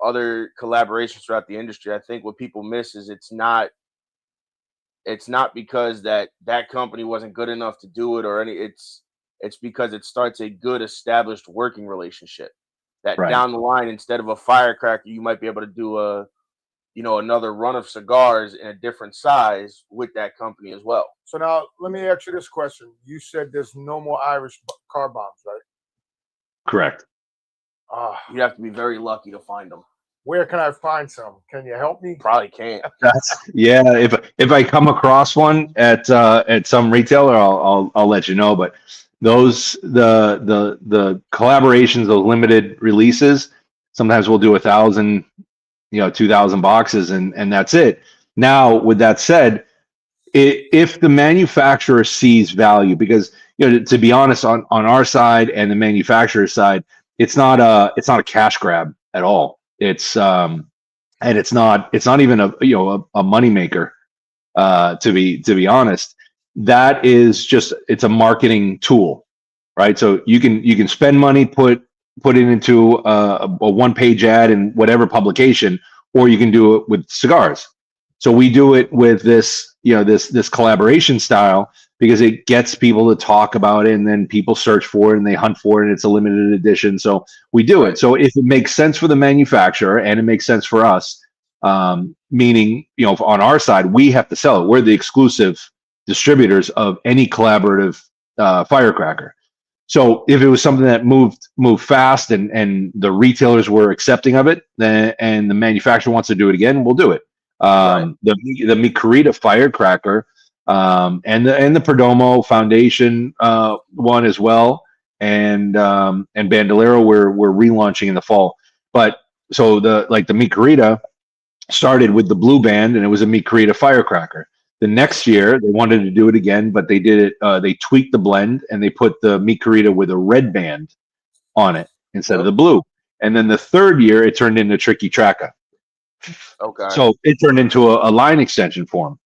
other collaborations throughout the industry. I think what people miss is it's not because that company wasn't good enough to do it, or it's because it starts a good established working relationship that down the line, instead of a firecracker, you might be able to do another run of cigars in a different size with that company as well. So now let me ask you this question. You said there's no more Irish Car Bombs, right? Correct. You'd have to be very lucky to find them. Where can I find some? Can you help me? Probably can't. If I come across one at some retailer, I'll let you know. But those the collaborations, those limited releases, sometimes we'll do 1,000, 2,000 boxes, and that's it. Now, with that said, if the manufacturer sees value, because to be honest, on our side and the manufacturer side, it's not a cash grab at all. It's and it's not even a moneymaker. To be honest, that is just, it's a marketing tool, right? So you can spend money, put it into a one-page ad in whatever publication, or you can do it with cigars. So we do it with this collaboration style because it gets people to talk about it, and then people search for it and they hunt for it, and it's a limited edition. So we do it. So if it makes sense for the manufacturer and it makes sense for us, meaning, on our side, we have to sell it. We're the exclusive distributors of any collaborative firecracker. So if it was something that moved fast and the retailers were accepting of it, and the manufacturer wants to do it again, we'll do it. The Mi Querida firecracker, and the Perdomo Foundation one as well, and Bandolero we're relaunching in the fall. But so the Mi Querida started with the blue band, and it was a Mi Querida firecracker. The next year they wanted to do it again, but they did it. They tweaked the blend and they put the Mi Querida with a red band on it instead of the blue. And then the third year it turned into Tricky Tracka. Okay. So it turned into a line extension for him.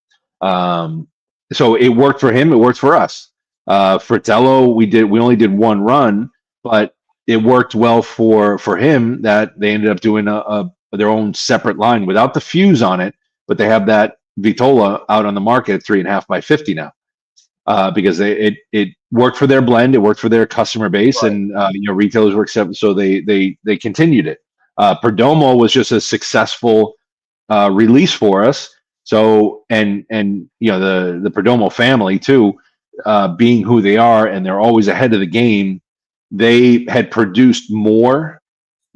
So it worked for him. It worked for us. Fratello, we only did one run, but it worked well for him that they ended up doing their own separate line without the fuse on it, but they have that Vitola out on the market at 3.5 by 50 now, because it worked for their blend, it worked for their customer base, right. And retailers were accepted, so they continued it. Perdomo was just a successful release for us. So and the Perdomo family too, being who they are, and they're always ahead of the game. They had produced more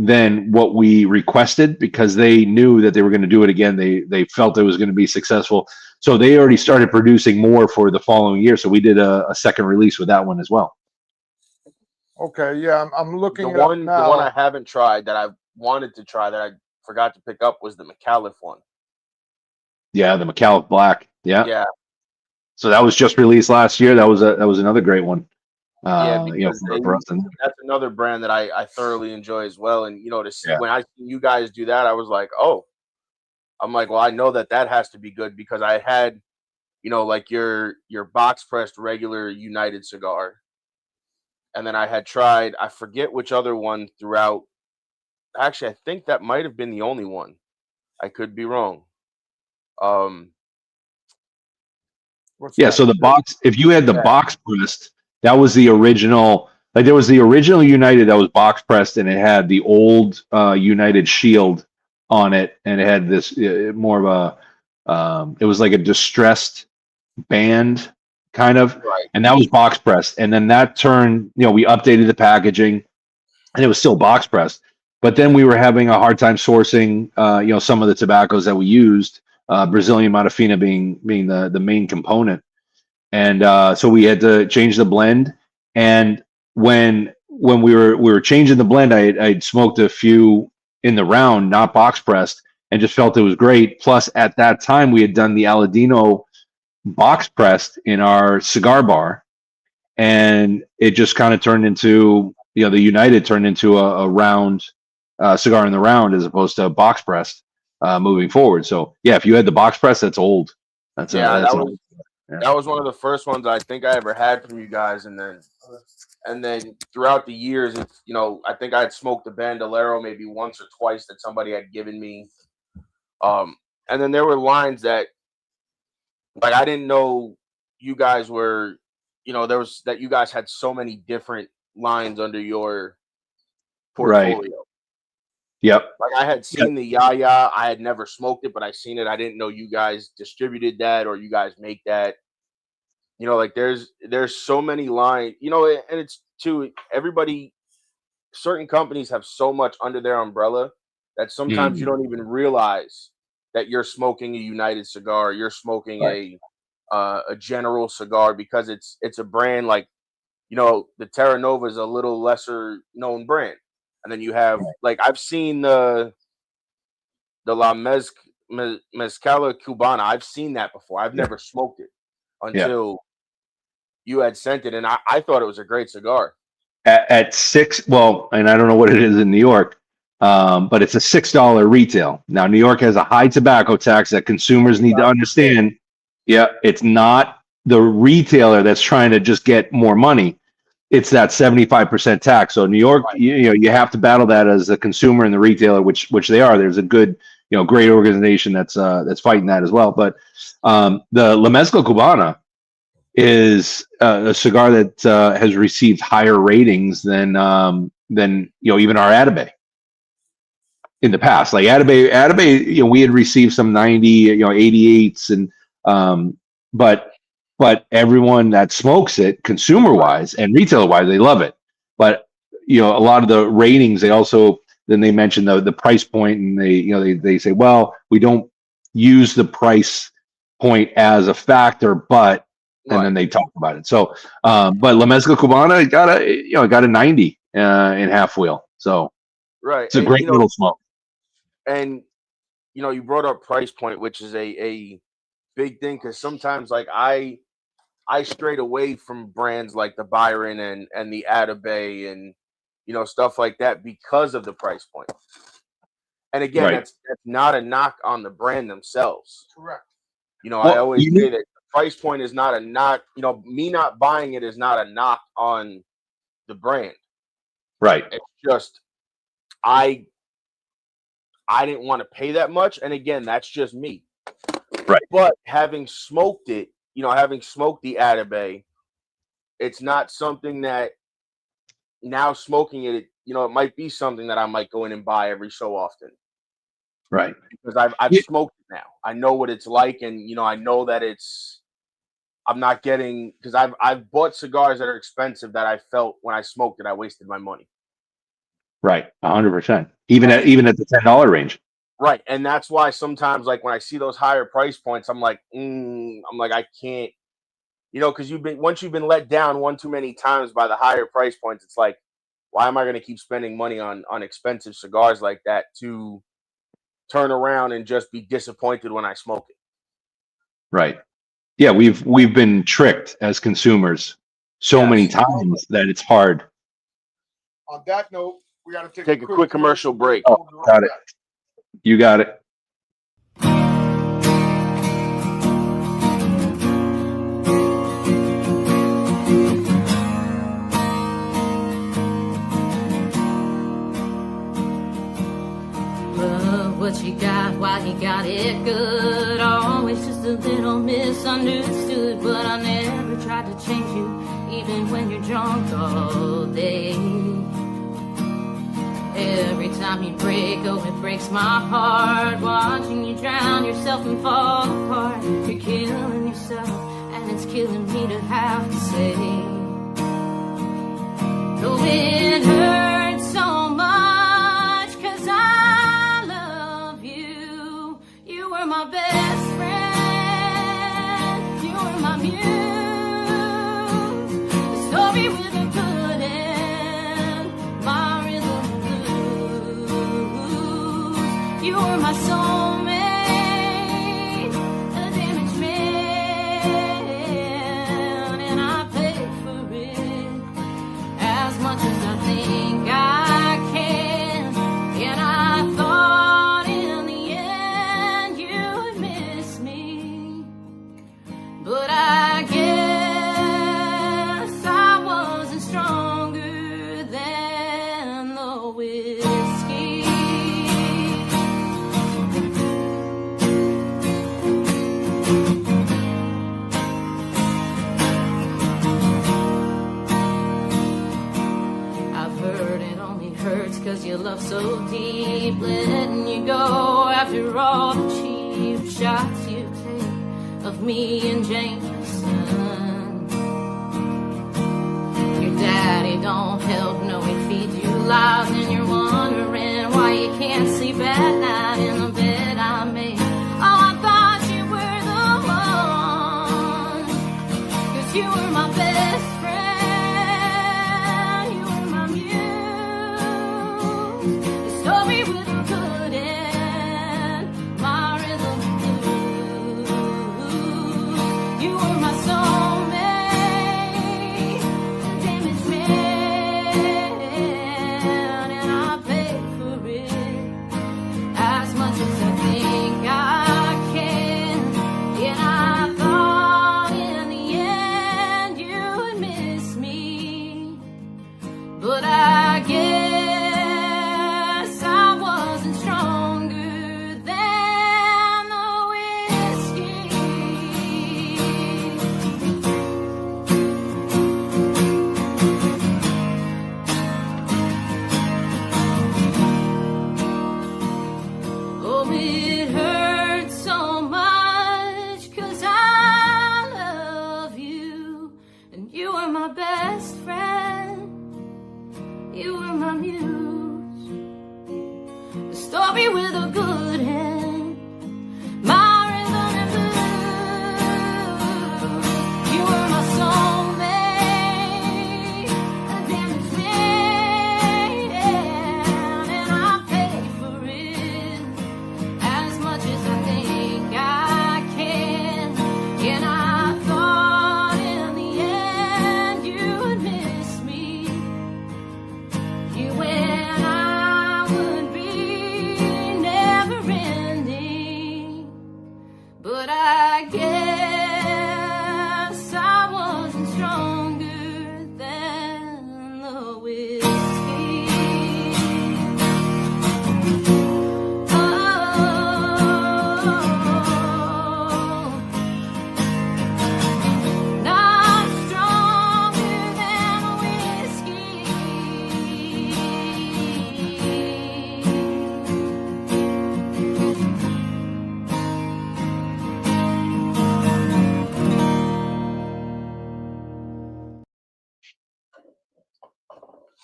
than what we requested because they knew that they were going to do it again. They felt it was going to be successful, so they already started producing more for the following year. So we did a second release with that one as well. Okay, yeah, I'm looking the one I haven't tried that I wanted to try that I forgot to pick up was the McAuliffe one. Yeah, the McAuliffe Black. Yeah. So that was just released last year. That was another great one. Because that's another brand that I thoroughly enjoy as well. And to see when I see you guys do that, I was like, oh, I'm like, well, I know that has to be good because I had, like your box pressed regular United cigar, and then I had tried, I forget which other one throughout. Actually, I think that might have been the only one. I could be wrong. So the box, if you had the box pressed, that was the original. Like there was the original United that was box pressed, and it had the old United shield on it, and it had this more of a. It was like a distressed band kind of, right. And that was box pressed. And then that turned. We updated the packaging, and it was still box pressed. But then we were having a hard time sourcing, some of the tobaccos that we used. Brazilian Matafina being the main component. And so we had to change the blend. And when we were changing the blend, I'd smoked a few in the round, not box pressed, and just felt it was great. Plus, at that time, we had done the Aladino box pressed in our cigar bar, and it just kind of turned into the United turned into a round cigar in the round as opposed to box pressed moving forward. So yeah, if you had the box press, that's old. That was one of the first ones I think I ever had from you guys, and then throughout the years, it's I think I had smoked the Bandolero maybe once or twice that somebody had given me, and then there were lines that like I didn't know you guys were, there was that you guys had so many different lines under your portfolio. Right. Yep. Like I had seen the Yaya, I had never smoked it, but I seen it. I didn't know you guys distributed that or you guys make that. Like there's so many lines, and it's too everybody. Certain companies have so much under their umbrella that sometimes you don't even realize that you're smoking a United cigar, you're smoking a General cigar because it's a brand like, the Terra Nova is a little lesser known brand. And then you have like I've seen the La Mezcala Cubana. I've seen that before. I've never smoked it until you had sent it, and I thought it was a great cigar. At $6, well, and I don't know what it is in New York, but it's a $6 retail. Now New York has a high tobacco tax that consumers need to understand. Yeah, it's not the retailer that's trying to just get more money. It's that 75% tax. So New York, you have to battle that as a consumer and the retailer, which they are. There's a good, great organization that's fighting that as well. But the La Mezcla Cubana is a cigar that has received higher ratings than even our Atabey in the past. Like Atabey, we had received some 90, 88s, and but everyone that smokes it, consumer-wise and retailer-wise, they love it. But a lot of the ratings, they also then they mention the price point, and they say, well, we don't use the price point as a factor, but and then they talk about it. So, but La Mezcla Cubana got a 90 in half wheel. So it's a great little smoke. And you brought up price point, which is a big thing, because sometimes like I strayed away from brands like the Byron and the Atabey and stuff like that because of the price point. And again, that's not a knock on the brand themselves. Correct. I always say that the price point is not a knock. Me not buying it is not a knock on the brand. Right. It's just I didn't want to pay that much, and again, that's just me. Right. But having smoked it, having smoked the Atabey, it's not something that now smoking it, it might be something that I might go in and buy every so often. Right. Because I've smoked it now. I know what it's like, and I know that I'm not getting, because I've bought cigars that are expensive that I felt when I smoked it, I wasted my money. Right. 100%. Even at the $10 range. Right. And that's why sometimes, like, when I see those higher price points, I'm like, I can't, because once you've been let down one too many times by the higher price points, it's like, why am I going to keep spending money on expensive cigars like that to turn around and just be disappointed when I smoke it? Right. Yeah, we've been tricked as consumers so many times that it's hard. On that note, we got to take a quick commercial break. Oh, got it. You got it. What you got, why you got it good. Always just a little misunderstood, but I never tried to change you, even when you're drunk all day. Every time you break, it breaks my heart. Watching you drown yourself and fall apart. You're killing yourself, and it's killing me to have to say. Though it hurts so much, 'cause I love you. You were my best friend. You were my muse. The story with a good end. My rhythm blues. You were my soulmate. A damaged man. And I paid for it. As much as I think I can. And I thought in the end you would miss me. But I guess I wasn't stronger than the whiskey. I've heard it only hurts 'cause you love so deep. Letting you go after all the cheap shots you take of me and Jameson. Your daddy don't help, no, he feeds you lies. And you're wondering why you can't sleep at night in the bed I made. Oh, I thought you were the one, 'cause you were my best friend. You were my muse. The story with a good end. My rhythm blues. You were my soulmate. A damaged man. And I paid for it. As much as I think I can. And I thought in the end you would miss me. But I guess I wasn't stronger than the whiskey. Oh, it hurts so much 'cause I love you. And you were my best friend. You were my muse. The story with a good end. My rhythm and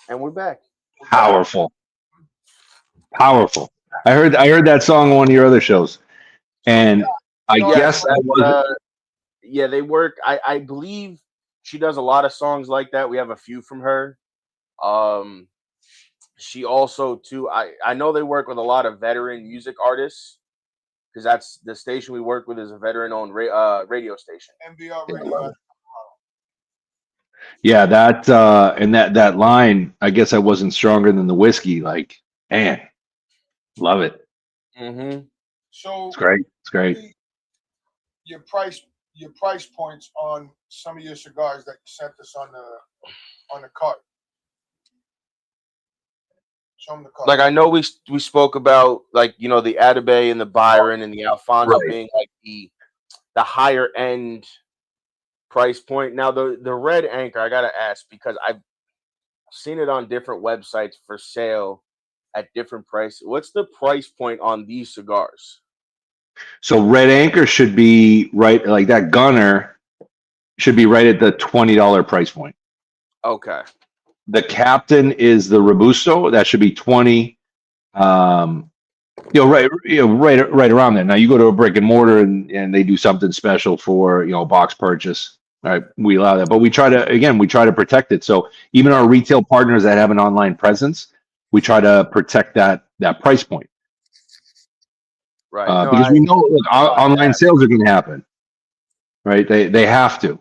And we're back. Powerful. Powerful. I heard that song on one of your other shows. And I guess that was yeah, they work. I believe she does a lot of songs like that. We have a few from her. She also too. I know they work with a lot of veteran music artists because that's the station we work with is a veteran-owned radio station. NBR Radio. yeah, that and that line, I guess I wasn't stronger than the whiskey. Like, man, love it. Mm-hmm. So It's great. It's great. Your price points on some of your cigars that you sent us on the cart. Show them the cart. Like I know we spoke about like the Atabey and the Byron and the Alfonso being like the higher end price point. Now the Red Anchor, I gotta ask because I've seen it on different websites for sale at different prices. What's the price point on these cigars? So Red Anchor should be right, like that Gunner should be right at the $20 price point. Okay. The Captain is the Robusto. That should be 20. Right around there. Now you go to a brick and mortar and they do something special for box purchase. All right, we allow that, but we try to protect it. So even our retail partners that have an online presence, we try to protect that price point. Right. Because we know online sales are going to happen. Right. They have to.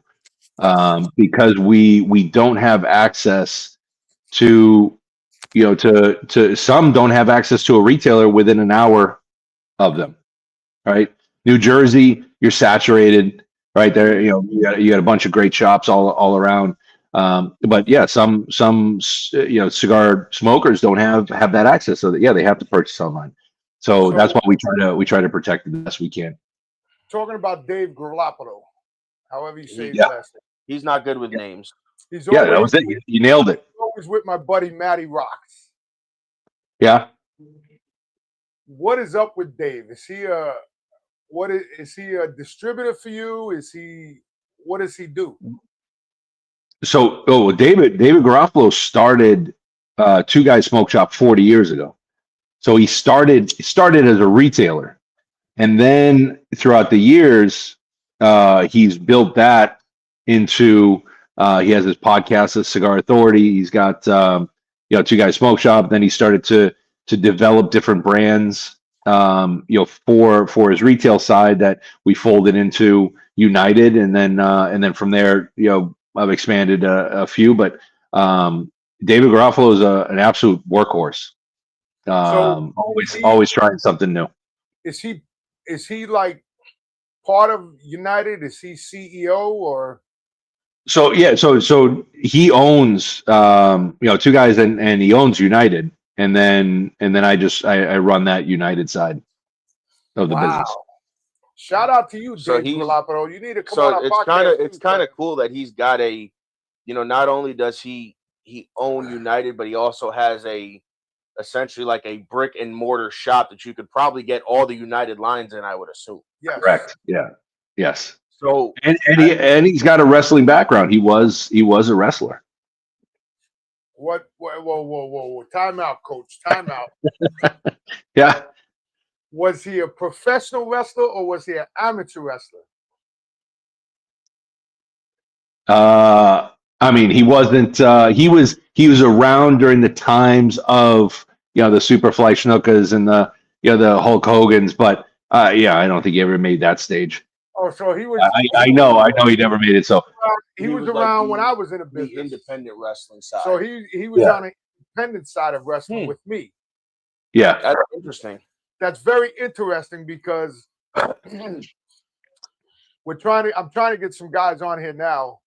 Because we don't have access to some don't have access to a retailer within an hour of them, right? New Jersey, you're saturated, right there. You got a bunch of great shops all around. But yeah, some cigar smokers don't have that access, so that they have to purchase online. So that's why we try to protect it the best we can. Talking about Dave Garofalo, however you say his last name. He's not good with names. He's always, that was it. You nailed it. Always with my buddy Matty Rocks. Yeah. What is up with Dave? Is he a distributor for you? What does he do? So David Garofalo started Two Guys Smoke Shop 40 years ago. So he started as a retailer, and then throughout the years, he's built that into. He has his podcast, the Cigar Authority. He's got Two Guys Smoke Shop. Then he started to develop different brands, for his retail side that we folded into United, and then from there, I've expanded a few. But David Garofalo is an absolute workhorse. Always trying something new. Is he like part of United? Is he CEO or? So he owns Two Guys and he owns United, and then I run that United side of the business. Shout out to you, Dave Garofalo. You need to come on our podcast. It's kind of cool that he's got a, not only does he own United, but he also has essentially like a brick and mortar shop that you could probably get all the United lines in, I would assume. Yes. Correct. Yeah. Yes. So he's got a wrestling background. He was a wrestler. What? Whoa! Time out, coach. Time out. Yeah. Was he a professional wrestler or was he an amateur wrestler? I mean, he wasn't. He was around during the times of the Superfly Schnuckers and the Hulk Hogan's, but I don't think he ever made that stage. Oh, so he was. I know he never made it. So he was around when I was in a business, the independent wrestling side. So he was on the independent side of wrestling with me. Yeah, that's interesting. That's very interesting because I'm trying to get some guys on here now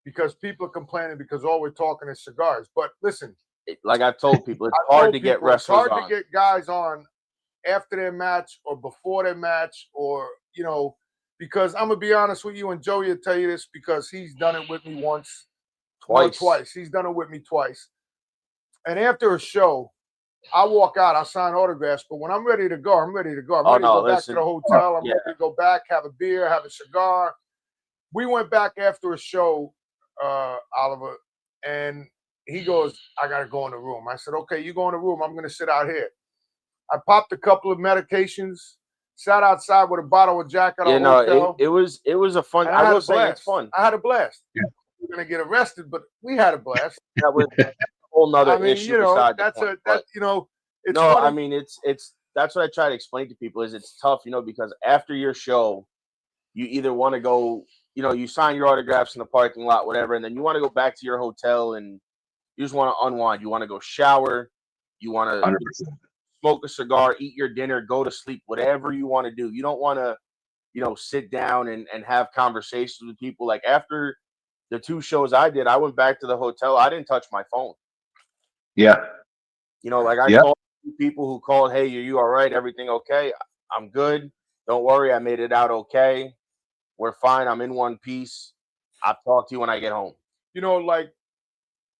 because people are complaining because all we're talking is cigars. But listen, like I told people, it's hard to get wrestlers on. It's hard to get guys on after their match or before their match, or because I'm gonna be honest with you, and Joey will tell you this because he's done it with me once, twice. He's done it with me twice. And after a show, I walk out, I sign autographs, but when I'm ready to go, I'm ready to go. I'm ready to go back to the hotel. I'm ready to go back, have a beer, have a cigar. We went back after a show, Oliver, and he goes, I gotta go in the room. I said, okay, you go in the room. I'm gonna sit out here. I popped a couple of medications, sat outside with a bottle of Jack at a hotel. it was a fun. I will say it's fun. I had a blast. Yeah. We're gonna get arrested, but we had a blast. That was a whole nother I mean, issue. you know, beside the that's point, a but- that you know. It's no, funny. I mean it's that's what I try to explain to people is it's tough, you know, because after your show, you either want to go, you know, you sign your autographs in the parking lot, whatever, and then you want to go back to your hotel and you just want to unwind. You want to go shower, you want to 100%. smoke a cigar, eat your dinner, go to sleep, whatever you want to do. You don't want to, you know, sit down and have conversations with people. Like after the 2 shows I did, I went back to the hotel. I didn't touch my phone. Yeah. You know, like I called people who called, hey, are you all right? Everything okay? I'm good. Don't worry. I made it out okay. We're fine. I'm in one piece. I'll talk to you when I get home. You know, like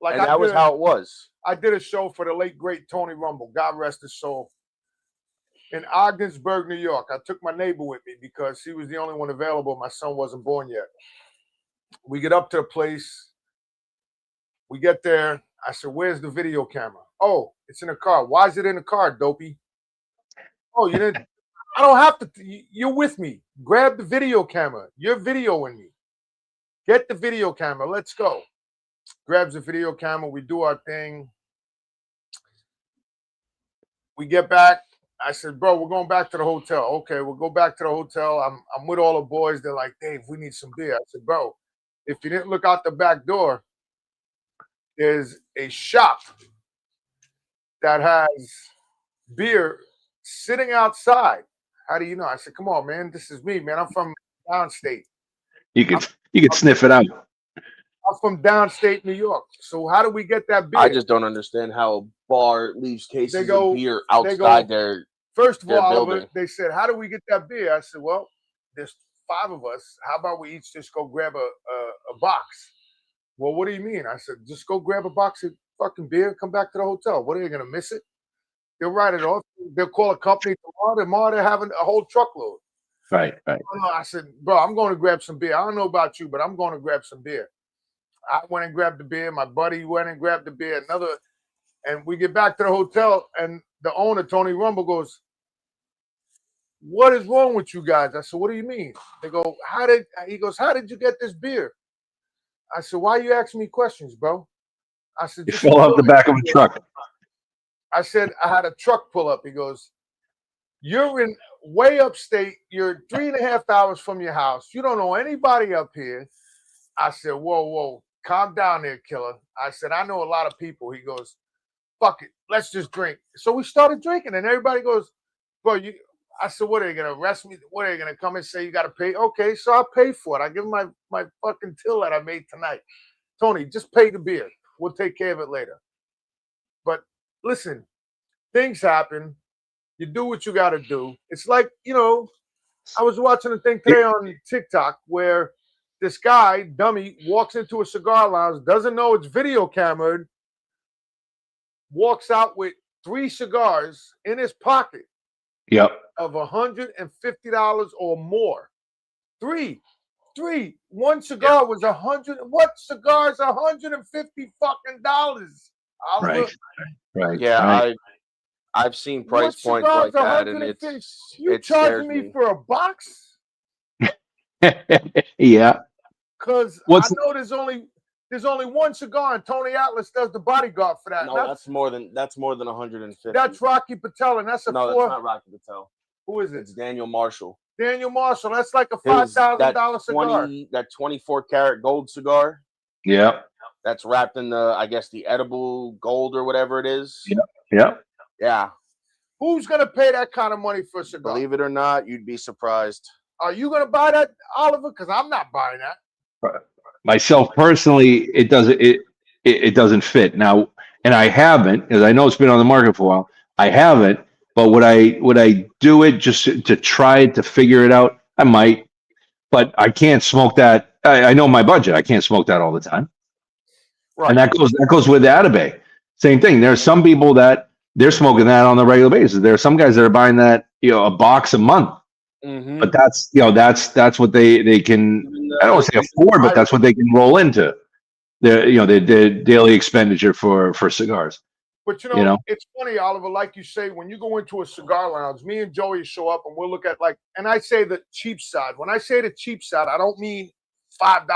and that was how it was. I did a show for the late, great Tony Rumble, God rest his soul, in Ogdensburg, New York. I took my neighbor with me because he was the only one available. My son wasn't born yet. We get up to the place. We get there. I said, where's the video camera? Oh, it's in the car. Why is it in the car, dopey? Oh, you didn't. I don't have to. You're with me. Grab the video camera. You're videoing me. Get the video camera. Let's go. Grabs the video camera. We do our thing. We get back. I said, bro, we're going back to the hotel. Okay, we'll go back to the hotel. I'm with all the boys. They're like, Dave, we need some beer. I said, bro, if you didn't look out the back door, there's a shop that has beer sitting outside. How do you know? I said, come on, man. This is me, man. I'm from downstate. You could sniff it out. I'm from downstate New York. So how do we get that beer? I just don't understand how a bar leaves cases of beer outside their First of their all, building. they said, how do we get that beer? I said, well, there's 5 of us. How about we each just go grab a box? Well, what do you mean? I said, just go grab a box of fucking beer and come back to the hotel. What, are you going to miss it? They'll write it off. They'll call a company tomorrow. They're having a whole truckload. Right. I said, bro, I'm going to grab some beer. I don't know about you, but I'm going to grab some beer. I went and grabbed the beer. My buddy went and grabbed the beer. And we get back to the hotel, and the owner, Tony Rumble, goes, what is wrong with you guys? I said, what do you mean? They go, he goes, how did you get this beer? I said, why are you asking me questions, bro? I said, you fell off the back of a truck. I said, I had a truck pull up. He goes, you're in way upstate. You're 3.5 hours from your house. You don't know anybody up here. I said, whoa, calm down there, killer. I said, I know a lot of people. He goes, fuck it, let's just drink. So we started drinking, and everybody goes, bro, I said, what, are you going to arrest me? What, are you going to come and say you got to pay? Okay, so I'll pay for it. I give him my fucking till that I made tonight. Tony, just pay the beer. We'll take care of it later. But listen, things happen. You do what you got to do. It's like, you know, I was watching a thing today on TikTok where this guy, dummy, walks into a cigar lounge, doesn't know it's video cameraed, walks out with 3 cigars in his pocket. Yep. Of $150 or more. 3. One cigar was 100. What cigar is $150 fucking dollars? Right. Yeah, right. I've seen price points like that, and it's charging me for a box? Yeah. Because I know there's only one cigar, and Tony Atlas does the bodyguard for that. No, that's more than 150. That's Rocky Patel, and that's that's not Rocky Patel. Who is it? It's Daniel Marshall. Daniel Marshall. That's like a $5,000 cigar. That 24 karat gold cigar. Yeah. That's wrapped in the edible gold or whatever it is. Yeah. Yeah. Who's gonna pay that kind of money for a cigar? Believe it or not, you'd be surprised. Are you gonna buy that, Oliver? Because I'm not buying that. Myself personally, it doesn't fit now, and I haven't, because I know it's been on the market for a while. I haven't, but would I do it just to try to figure it out? I might, but I can't smoke that. I know my budget. I can't smoke that all the time. Right. And that goes with the Atabey. Same thing. There are some people that they're smoking that on a regular basis. There are some guys that are buying that, a box a month. Mm-hmm. But that's what they can. I don't want to say afford, but that's what they can roll into. their daily expenditure for cigars. But it's funny, Oliver, like you say, when you go into a cigar lounge, me and Joey show up and we'll look at and I say the cheap side. When I say the cheap side, I don't mean $5.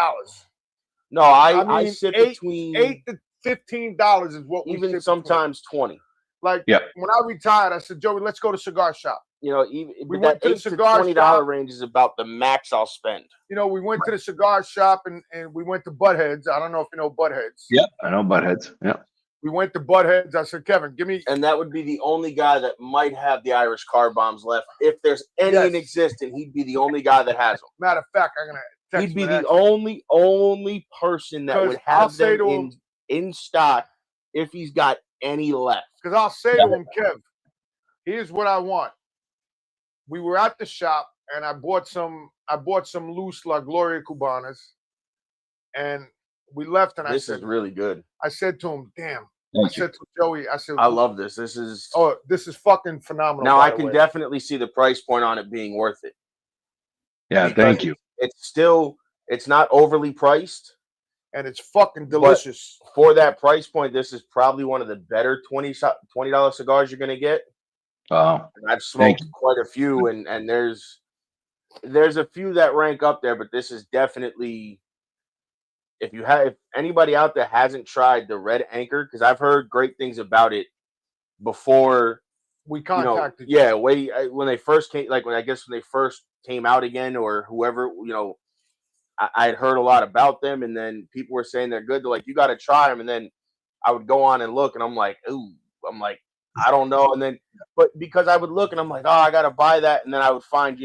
No, I sit between $8 to $15 is what we even sometimes between. 20. When I retired, I said, Joey, let's go to cigar shop. Even we that went to the $8 to cigar $20 shop. range is about the max I'll spend. We went to the cigar shop and we went to Buttheads. I don't know if you know Buttheads. Yeah, I know Buttheads. Yeah. We went to Buttheads. I said, Kevin, give me. And that would be the only guy that might have the Irish car bombs left. If there's any in existence, he'd be the only guy that has them. Matter of fact, I'm going to text He'd be the only person that would have them in stock if he's got any left. Because I'll say to him, Kev, here's what I want. We were at the shop and I bought some loose La Gloria Cubanas, and we left. And this is really good. I said to him, "Damn." Thank I said to Joey, I love this. This is fucking phenomenal. Now I can definitely see the price point on it being worth it. Yeah, thank you. It's not overly priced, and it's fucking delicious. But for that price point, this is probably one of the better $20 cigars you're gonna get. I've smoked quite a few, and there's a few that rank up there, but this is definitely. If anybody out there hasn't tried the Red Anchor, because I've heard great things about it before we contacted you. Yeah, when they first came, when they first came out again, or whoever, I had heard a lot about them, and then people were saying they're good. They're like, you got to try them, and then I would go on and look, and I'm like, I don't know, and then but because I would look and I'm like, oh, I got to buy that, and then I would find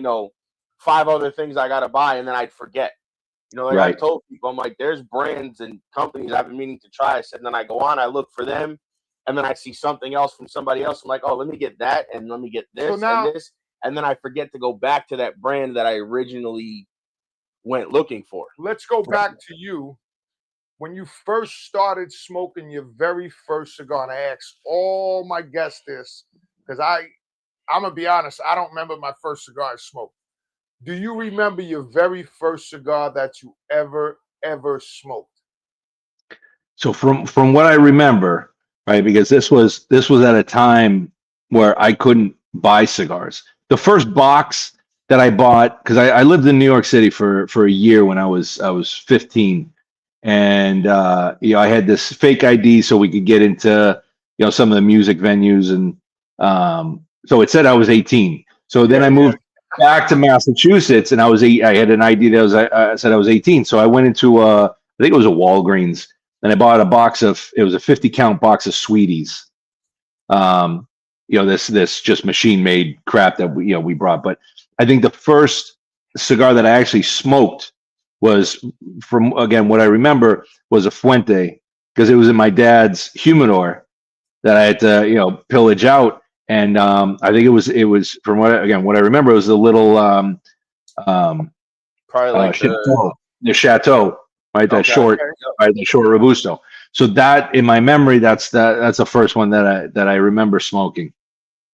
5 other things I got to buy, and then I'd forget. I told people, I'm like, there's brands and companies I've been meaning to try. I said, and then I go on, I look for them, and then I see something else from somebody else. I'm like, oh, let me get that, and let me get this and this, and then I forget to go back to that brand that I originally went looking for. Let's go back to you when you first started smoking your very first cigar. And I asked all my guests this because I'm gonna be honest, I don't remember my first cigar I smoked. Do you remember your very first cigar that you ever smoked? So from what I remember, right, because this was at a time where I couldn't buy cigars. The first box that I bought, because I lived in New York City for a year when I was 15, and I had this fake ID so we could get into some of the music venues, and so it said I was 18. So then I moved back to Massachusetts, and I had an ID that said I was 18. So I went into I think it was a Walgreens, and I bought it was a 50 count box of Sweeties. This just machine made crap that we brought. But I think the first cigar that I actually smoked was, from again what I remember, was a Fuente, because it was in my dad's humidor that I had to pillage out. And I think it was from what I remember, it was the little probably like the Chateau, right? That short, right? The short Robusto. So that, in my memory, that's the first one that I remember smoking.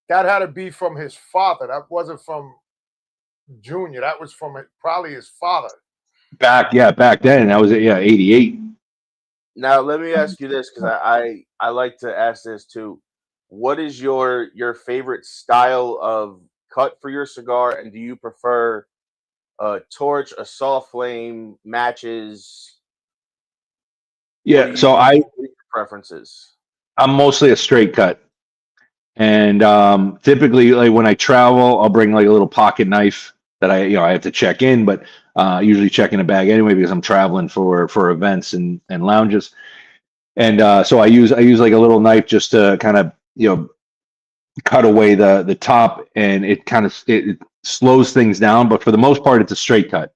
That had to be from his father. That wasn't from Junior. That was from probably his father. Back then, that was 88. Now let me ask you this, because I like to ask this too. What is your favorite style of cut for your cigar, and do you prefer a torch, a soft flame, matches? Yeah, what are your preferences? I'm mostly a straight cut, and typically, like when I travel, I'll bring like a little pocket knife that I have to check in, but usually check in a bag anyway because I'm traveling for events and lounges, and so I use like a little knife just to kind of cut away the top, and it kind of it slows things down, but for the most part it's a straight cut.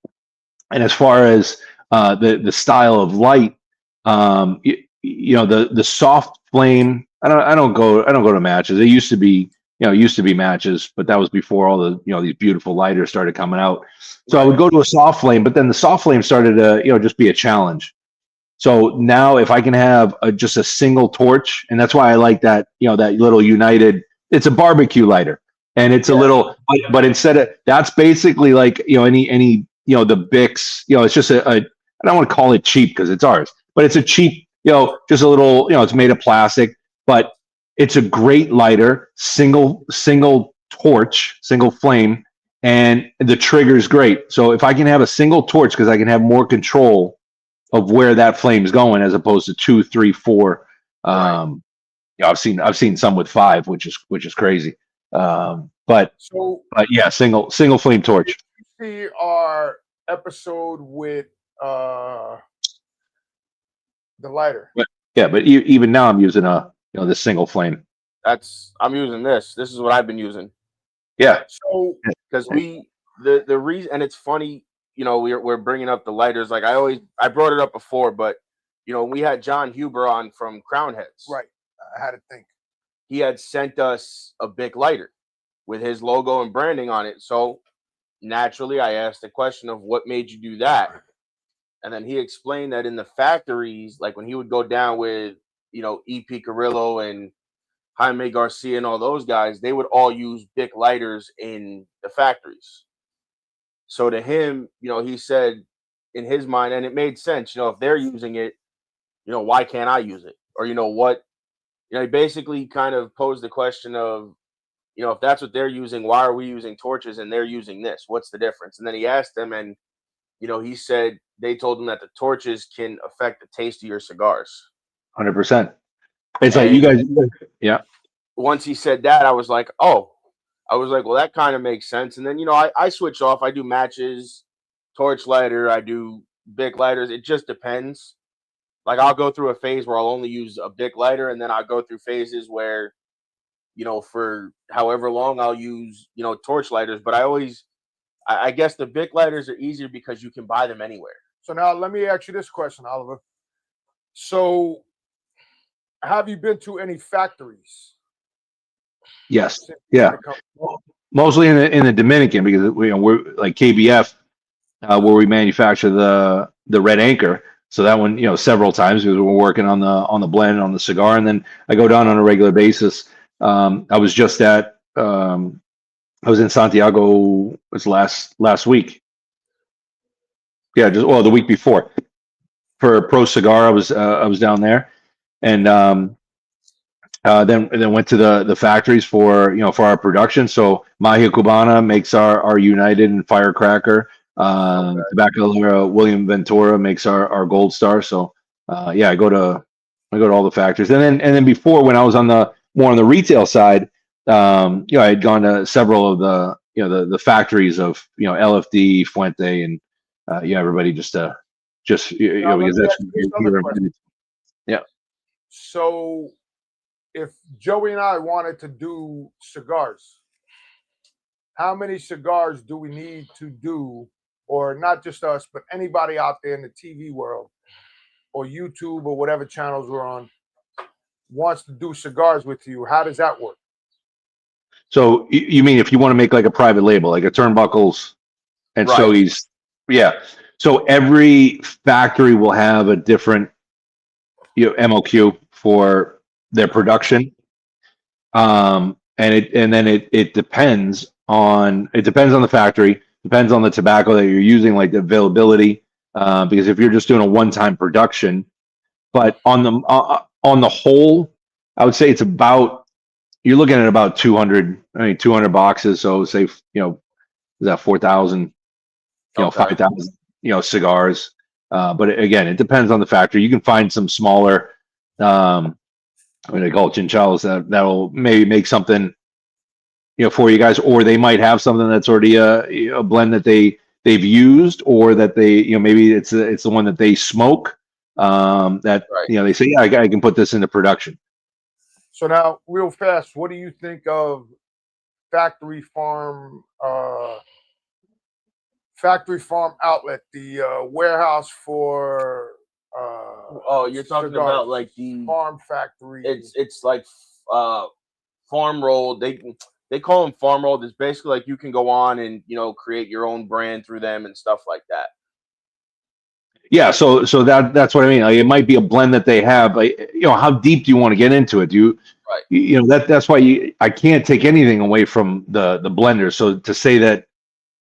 And as far as the style of light, the soft flame, I don't go to matches. It used to be matches, but that was before all the these beautiful lighters started coming out. So I would go to a soft flame, but then the soft flame started to just be a challenge. So now if I can have just a single torch, and that's why I like that, that little United, it's a barbecue lighter, and it's a little, but instead of, that's basically like, any the Bics, it's just I don't want to call it cheap because it's ours, but it's a cheap, just a little, it's made of plastic, but it's a great lighter, single torch, single flame, and the trigger is great. So if I can have a single torch, because I can have more control of where that flame is going as opposed to 2, 3, 4. I've seen some with 5, which is crazy. But yeah, single flame torch. You see our episode with the lighter. But even now I'm using the single flame. I'm using this. This is what I've been using. Yeah. So because the reason, and it's funny, we're bringing up the lighters. Like I brought it up before, but we had John Huber on from Crown Heads. Right. I had to think. He had sent us a Bic lighter with his logo and branding on it. So naturally, I asked the question of what made you do that, and then he explained that in the factories, like when he would go down with E.P. Carrillo and Jaime Garcia and all those guys, they would all use Bic lighters in the factories. So to him, he said in his mind, and it made sense, if they're using it, why can't I use it? Or what? He basically kind of posed the question of, if that's what they're using, why are we using torches and they're using this? What's the difference? And then he asked them, and he said they told him that the torches can affect the taste of your cigars. 100%. It's like you guys, yeah. Once he said that, I was like, well, that kind of makes sense. And then, I switch off. I do matches, torch lighter. I do Bic lighters. It just depends. Like I'll go through a phase where I'll only use a Bic lighter, and then I'll go through phases where, for however long I'll use, torch lighters. But I guess the Bic lighters are easier because you can buy them anywhere. So now let me ask you this question, Oliver. So have you been to any factories? Yes. Yeah. Mostly in the Dominican, because we're like KBF, where we manufacture the Red Anchor. So that one, several times because we're working on the blend, on the cigar, and then I go down on a regular basis. I was just I was in Santiago. It was last week. Yeah, the week before for Pro Cigar. I was down there, and then went to the factories for our production. So Magia Cubana makes our United and Firecracker. Tobacco William Ventura makes our Gold Star. So I go to all the factories, and then before, when I was more on the retail side, I had gone to several of the factories of LFD, Fuente, and everybody just because that's yeah. So if Joey and I wanted to do cigars, how many cigars do we need to do? Or not just us, but anybody out there in the TV world or YouTube or whatever channels we're on wants to do cigars with you. How does that work? So you mean if you want to make like a private label, like a Turnbuckles and Stogies? Yeah. So every factory will have a different MOQ for their production. And then it depends on the factory. Depends on the tobacco that you're using, like the availability. Because if you're just doing a one-time production, but on the whole, I would say it's you're looking at about 200 boxes. So say is that 4,000, 5,000 cigars. But again, it depends on the factory. You can find some smaller, they call it chinchalas that'll maybe make something for you guys, or they might have something that's already a blend that they've used, or that they maybe it's the one that they smoke they say, yeah, I can put this into production. So now, real fast, what do you think of factory farm outlet, the warehouse for you're talking cigars, about like the farm factory? It's like farm roll. They call them farm roll. It's basically like you can go on and create your own brand through them and stuff like that. Yeah, so that's what I mean. Like, it might be a blend that they have. Like, how deep do you want to get into it? That's why I can't take anything away from the blender. So to say that,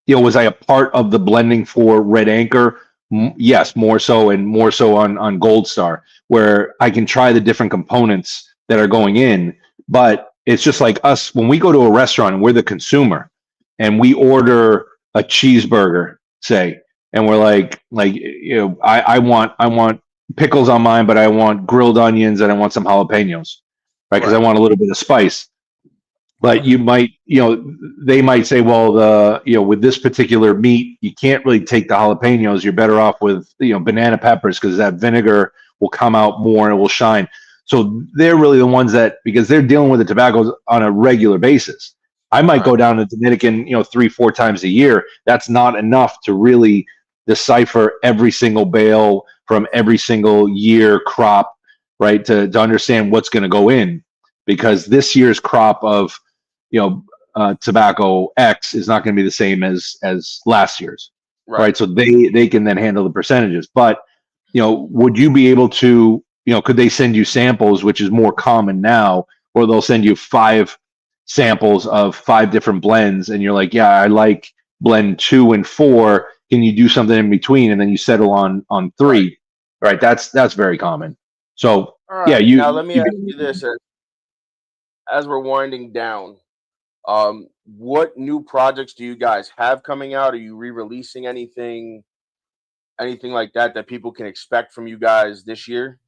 was I a part of the blending for Red Anchor Yes, more so, and more so on Gold Star, where I can try the different components that are going in. But it's just like us when we go to a restaurant and we're the consumer, and we order a cheeseburger, say, and we're like I want pickles on mine, but I want grilled onions and I want some jalapenos, right? Because I want a little bit of spice. But you might, they might say, well, with this particular meat, you can't really take the jalapenos. You're better off with, banana peppers because that vinegar will come out more and it will shine. So they're really the ones that, because they're dealing with the tobaccos on a regular basis. I might go down to Dominican, 3-4 times a year. That's not enough to really decipher every single bale from every single year crop, right? To understand what's going to go in, because this year's crop of tobacco X is not going to be the same as last year's, right? So they can then handle the percentages. But would you be able to, could they send you samples, which is more common now, or they'll send you 5 samples of 5 different blends, and you're like, yeah, I like blend 2 and 4. Can you do something in between, and then you settle on 3, right? That's very common. So yeah, now let me ask you this: as we're winding down. What new projects do you guys have coming out? Are you re-releasing anything like that people can expect from you guys this year?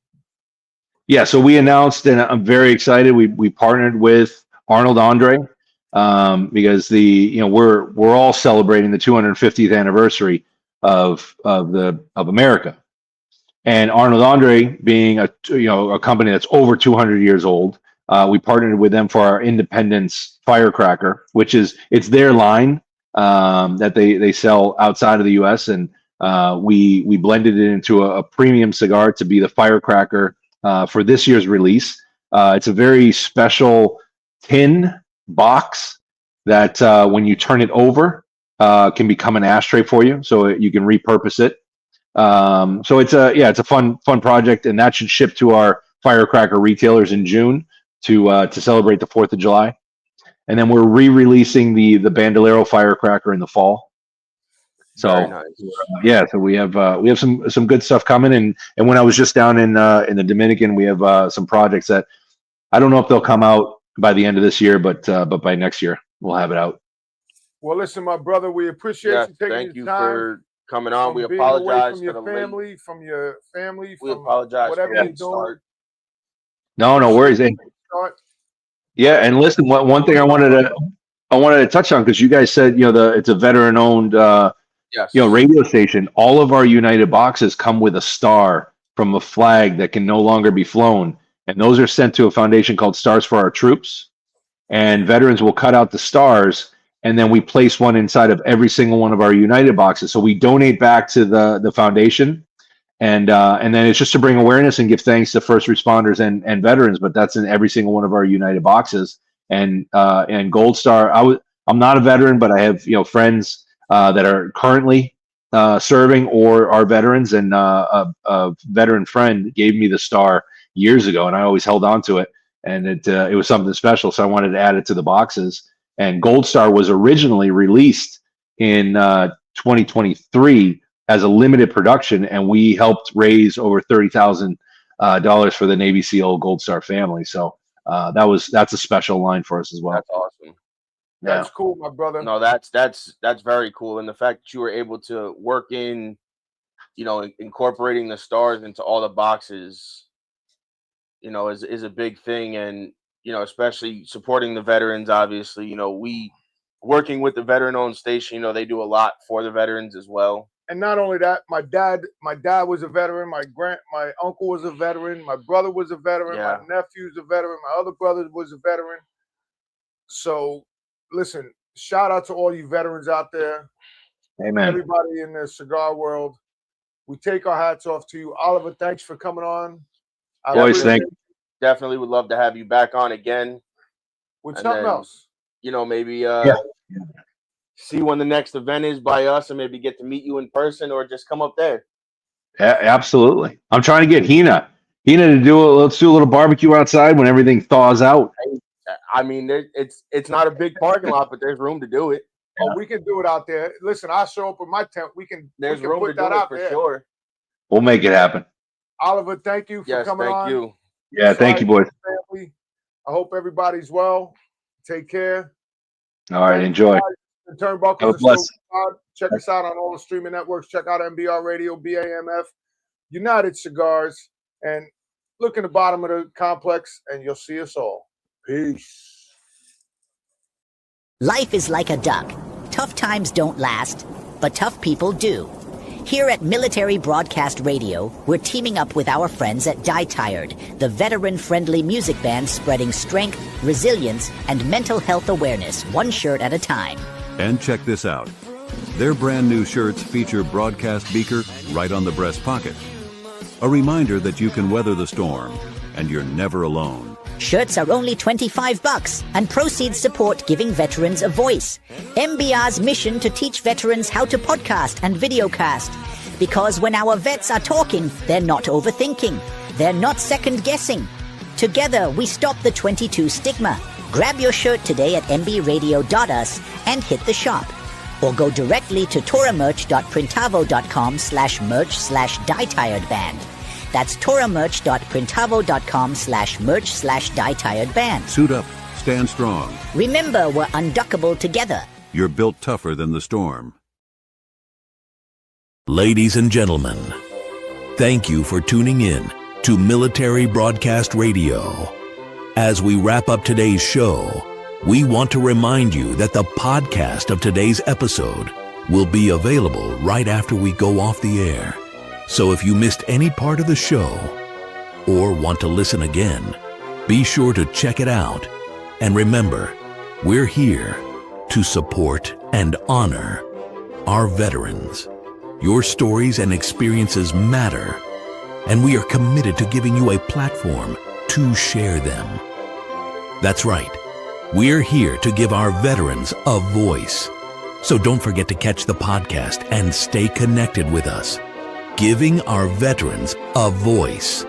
Yeah, so we announced, and I'm very excited. We partnered with Arnold Andre because we're all celebrating the 250th anniversary of America, and Arnold Andre being a company that's over 200 years old. We partnered with them for our Independence Firecracker, which it's their line that they sell outside of the U.S. And we blended it into a premium cigar to be the Firecracker for this year's release. It's a very special tin box that when you turn it over can become an ashtray for you, so you can repurpose it. So it's a fun project, and that should ship to our Firecracker retailers in June to celebrate the 4th of July. And then we're re-releasing the Bandolero Firecracker in the fall. So nice. So we have some good stuff coming. And when I was just down in the Dominican, we have some projects that I don't know if they'll come out by the end of this year, but by next year we'll have it out. Well, listen, my brother, we appreciate you taking the time. For coming on. We apologize from your family, from your family. We apologize whatever for you're doing. No worries. Yeah, and listen, one thing I wanted to touch on, because you guys said it's a veteran-owned radio station. All of our United boxes come with a star from a flag that can no longer be flown, and those are sent to a foundation called Stars for Our Troops. And veterans will cut out the stars, and then we place one inside of every single one of our United boxes. So we donate back to the foundation. And then it's just to bring awareness and give thanks to first responders and veterans, but that's in every single one of our United boxes. And Gold Star, I'm not a veteran, but I have friends that are currently serving or are veterans, and a veteran friend gave me the star years ago, and I always held on to it, and it was something special, so I wanted to add it to the boxes. And Gold Star was originally released in 2023 as a limited production, and we helped raise over $30,000 for the Navy SEAL Gold Star family. So that's a special line for us as well. That's awesome. That's cool, my brother. No, that's very cool, and the fact that you were able to work in, incorporating the stars into all the boxes, is a big thing, and especially supporting the veterans. Obviously, we working with the veteran-owned station. They do a lot for the veterans as well. And not only that, my dad was a veteran. My uncle was a veteran. My brother was a veteran. My nephew's a veteran. My other brother was a veteran. So, listen, shout out to all you veterans out there. Amen. Everybody in the cigar world. We take our hats off to you. Oliver, thanks for coming on. Boys, thank you. Definitely would love to have you back on again. With something else. Maybe see when the next event is by us, and maybe get to meet you in person, or just come up there. Yeah, absolutely. I'm trying to get Hina to let's do a little barbecue outside when everything thaws out. I mean, it's not a big parking lot, but there's room to do it. Oh, we can do it out there. Listen, I'll show up with my tent. There's we can room put to do that it out for there. sure. We'll make it happen. Oliver, thank you for coming on. Thank you. Yeah, thank you, boys. Family. I hope everybody's well. Take care. All right, enjoy. Turnbuckles God and bless. Stogies Pod. Check us out on all the streaming networks. Check out MBR Radio, BAMF, United Cigars, and look in the bottom of the complex, and you'll see us all. Peace. Life is like a duck. Tough times don't last, but tough people do. Here at Military Broadcast Radio, we're teaming up with our friends at Die Tired, the veteran-friendly music band spreading strength, resilience, and mental health awareness one shirt at a time. And check this out. Their brand new shirts feature broadcast beaker right on the breast pocket. A reminder that you can weather the storm, and you're never alone. Shirts are only $25, and proceeds support giving veterans a voice. MBR's mission to teach veterans how to podcast and videocast. Because when our vets are talking, they're not overthinking. They're not second-guessing. Together, we stop the 22 stigma. Grab your shirt today at mbradio.us and hit the shop. Or go directly to toramerch.printavo.com/merch/dietiredband. That's toramerch.printavo.com/merch/dietiredband. Suit up, stand strong. Remember, we're unduckable together. You're built tougher than the storm. Ladies and gentlemen, thank you for tuning in to Military Broadcast Radio. As we wrap up today's show, we want to remind you that the podcast of today's episode will be available right after we go off the air. So if you missed any part of the show or want to listen again, be sure to check it out. And remember, we're here to support and honor our veterans. Your stories and experiences matter, and we are committed to giving you a platform to share them. That's right. We're here to give our veterans a voice. So don't forget to catch the podcast and stay connected with us. Giving our veterans a voice.